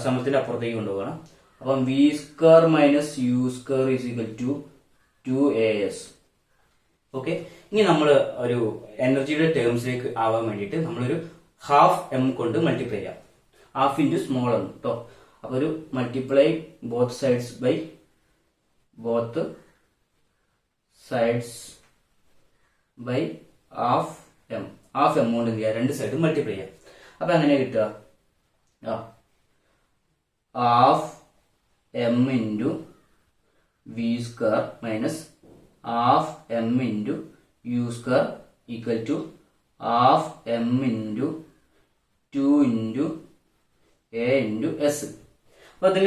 സമത്തിന്റെ അപ്പുറത്തേക്ക് കൊണ്ടുപോകണം. അപ്പം v square minus u square is equal to 2as. Okay, ഇനി നമ്മൾ ഒരു എനർജിയുടെ ടേംസിലേക്ക് ആവാൻ വേണ്ടിയിട്ട് നമ്മളൊരു ഹാഫ് എം കൊണ്ട് മൾട്ടിപ്ലൈ ചെയ്യാം. ഹാഫ് ഇൻറ്റു സ്മോൾ എം കേട്ടോ. അപ്പൊ ഒരു multiply both sides by half m. Half m കൊണ്ട് എന്ത് ചെയ്യുക, 2 സൈഡ് മൾട്ടിപ്ലൈ ചെയ്യാം. അപ്പൊ എങ്ങനെയാ കിട്ടുക, half m into v square minus half m into u square equal to half m into 2 into a into s. അപ്പൊ അതിൽ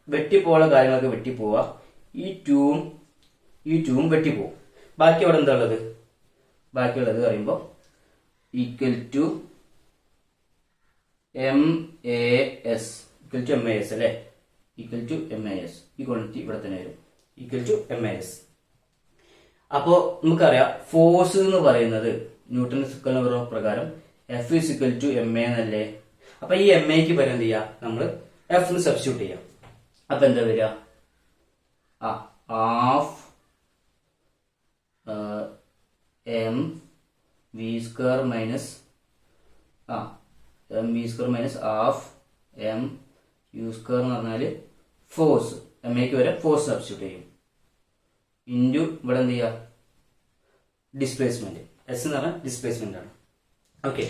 വെട്ടിപ്പോയുള്ള കാര്യങ്ങളൊക്കെ വെട്ടിപ്പോവുക. ഈ ടൂവും വെട്ടിപ്പോവും. ബാക്കി അവിടെ എന്താ ഉള്ളത്, ബാക്കിയുള്ളത് പറയുമ്പോൾ equal to M A S അല്ലെ, equal to M A S. ഈ ക്വാണ്ടിറ്റി ഇവിടെ തന്നെ വരും, equal to M A S. അപ്പോ നമുക്കറിയാം ഫോഴ്സ് എന്ന് പറയുന്നത് ന്യൂട്ടന്റെ സെക്കൻഡ് ലോ പ്രകാരം F is equal to M A എന്നല്ലേ. അപ്പൊ ഈ എം എക്ക് പകരം എന്ത് ചെയ്യാം, നമ്മൾ എഫ് എന്ന് സബ്സ്റ്റിറ്റ്യൂട്ട് ചെയ്യാം. അപ്പൊ എന്താ വരിക, half M V square minus half m u square എന്ന് പറഞ്ഞാല് ഫോഴ്സ്, എം എക്ക് വരെ ഫോഴ്സ് സബ്സ്റ്റിറ്റ്യൂട്ട് ചെയ്യും, ഇൻറ്റു ഇവിടെ എന്ത് ചെയ്യുക, ഡിസ്പ്ലേസ്മെന്റ്. എസ് എന്ന് പറഞ്ഞാൽ ഡിസ്പ്ലേസ്മെന്റ് ആണ്. ഓക്കെ,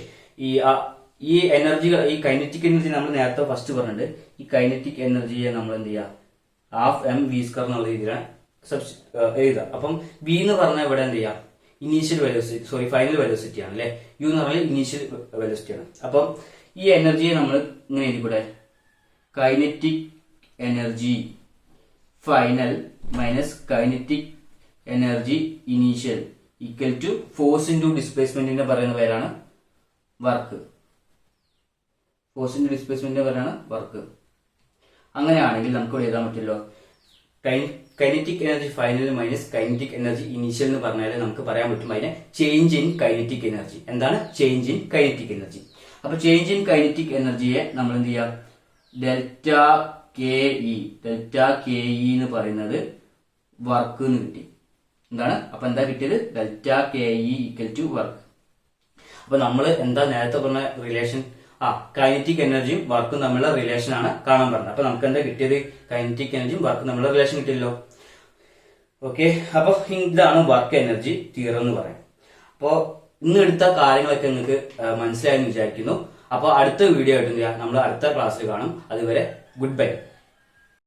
ഈ എനർജികൾ, ഈ കൈനറ്റിക് എനർജി നമ്മൾ നേരത്തെ ഫസ്റ്റ് പറഞ്ഞിട്ടുണ്ട്. ഈ കൈനറ്റിക് എനർജിയെ നമ്മൾ എന്ത് ചെയ്യുക, ഹാഫ് എം വി സ്ക്വയർ എന്നുള്ള രീതിയിലാണ് എഴുതുക. അപ്പം വി എന്ന് പറഞ്ഞാൽ ഇവിടെ എന്ത് ചെയ്യാം, ഇനീഷ്യൽ വെലോസിറ്റി, ഫൈനൽ വെലോസിറ്റി ആണ് അല്ലെ. യു എന്ന് പറഞ്ഞാൽ ഇനീഷ്യൽ വെലോസിറ്റി ആണ്. അപ്പം ഈ എനർജിയെ നമ്മൾ ഇങ്ങനെ എഴുതിക്കൂടെ, kinetic energy final minus kinetic energy initial equal to force into ഡിസ്പ്ലേസ്മെന്റിന്റെ പറയുന്ന പേരാണ് വർക്ക്. ഫോഴ്സ് ഇൻറ്റു ഡിസ്പ്ലേസ്മെന്റിന്റെ പേരാണ് വർക്ക്. അങ്ങനെയാണെങ്കിൽ നമുക്ക് ഇവിടെ എഴുതാൻ പറ്റില്ലോ, kinetic energy final minus kinetic energy initial എന്ന് പറഞ്ഞാൽ നമുക്ക് പറയാൻ പറ്റും അതിനെ ചേഞ്ച് ഇൻ കൈനറ്റിക് എനർജി. എന്താണ് ചേഞ്ച് ഇൻ കൈനറ്റിക് എനർജി? അപ്പൊ ചേഞ്ച് ഇൻ കൈനറ്റിക് എനർജിയെ നമ്മൾ എന്ത് ചെയ്യാം, ഡെൽറ്റ കെ ഇ എന്ന് പറയുന്നത് വർക്ക് എന്ന് കിട്ടി. എന്താണ്, അപ്പൊ എന്താ കിട്ടിയത്, delta K E equal to work. അപ്പൊ നമ്മൾ എന്താ നേരത്തെ പറഞ്ഞ റിലേഷൻ, കൈനറ്റിക് എനർജിയും വർക്കും തമ്മിലുള്ള റിലേഷൻ ആണ് കാണാൻ പറഞ്ഞത്. അപ്പൊ നമുക്ക് എന്താ കിട്ടിയത്, കൈനറ്റിക് എനർജിയും വർക്കും തമ്മിലുള്ള റിലേഷൻ കിട്ടിയല്ലോ. ഓക്കെ, അപ്പൊ ഇതാണ് വർക്ക് എനർജി തിയറം എന്ന് പറയാം. അപ്പോ ഇന്ന് എടുത്ത കാര്യങ്ങളൊക്കെ നിങ്ങൾക്ക് മനസ്സിലായെന്ന് വിചാരിക്കുന്നു. അപ്പൊ അടുത്ത വീഡിയോ ആയിട്ട് നമ്മൾ അടുത്ത ക്ലാസ്സിൽ കാണും. അതുവരെ ഗുഡ് ബൈ.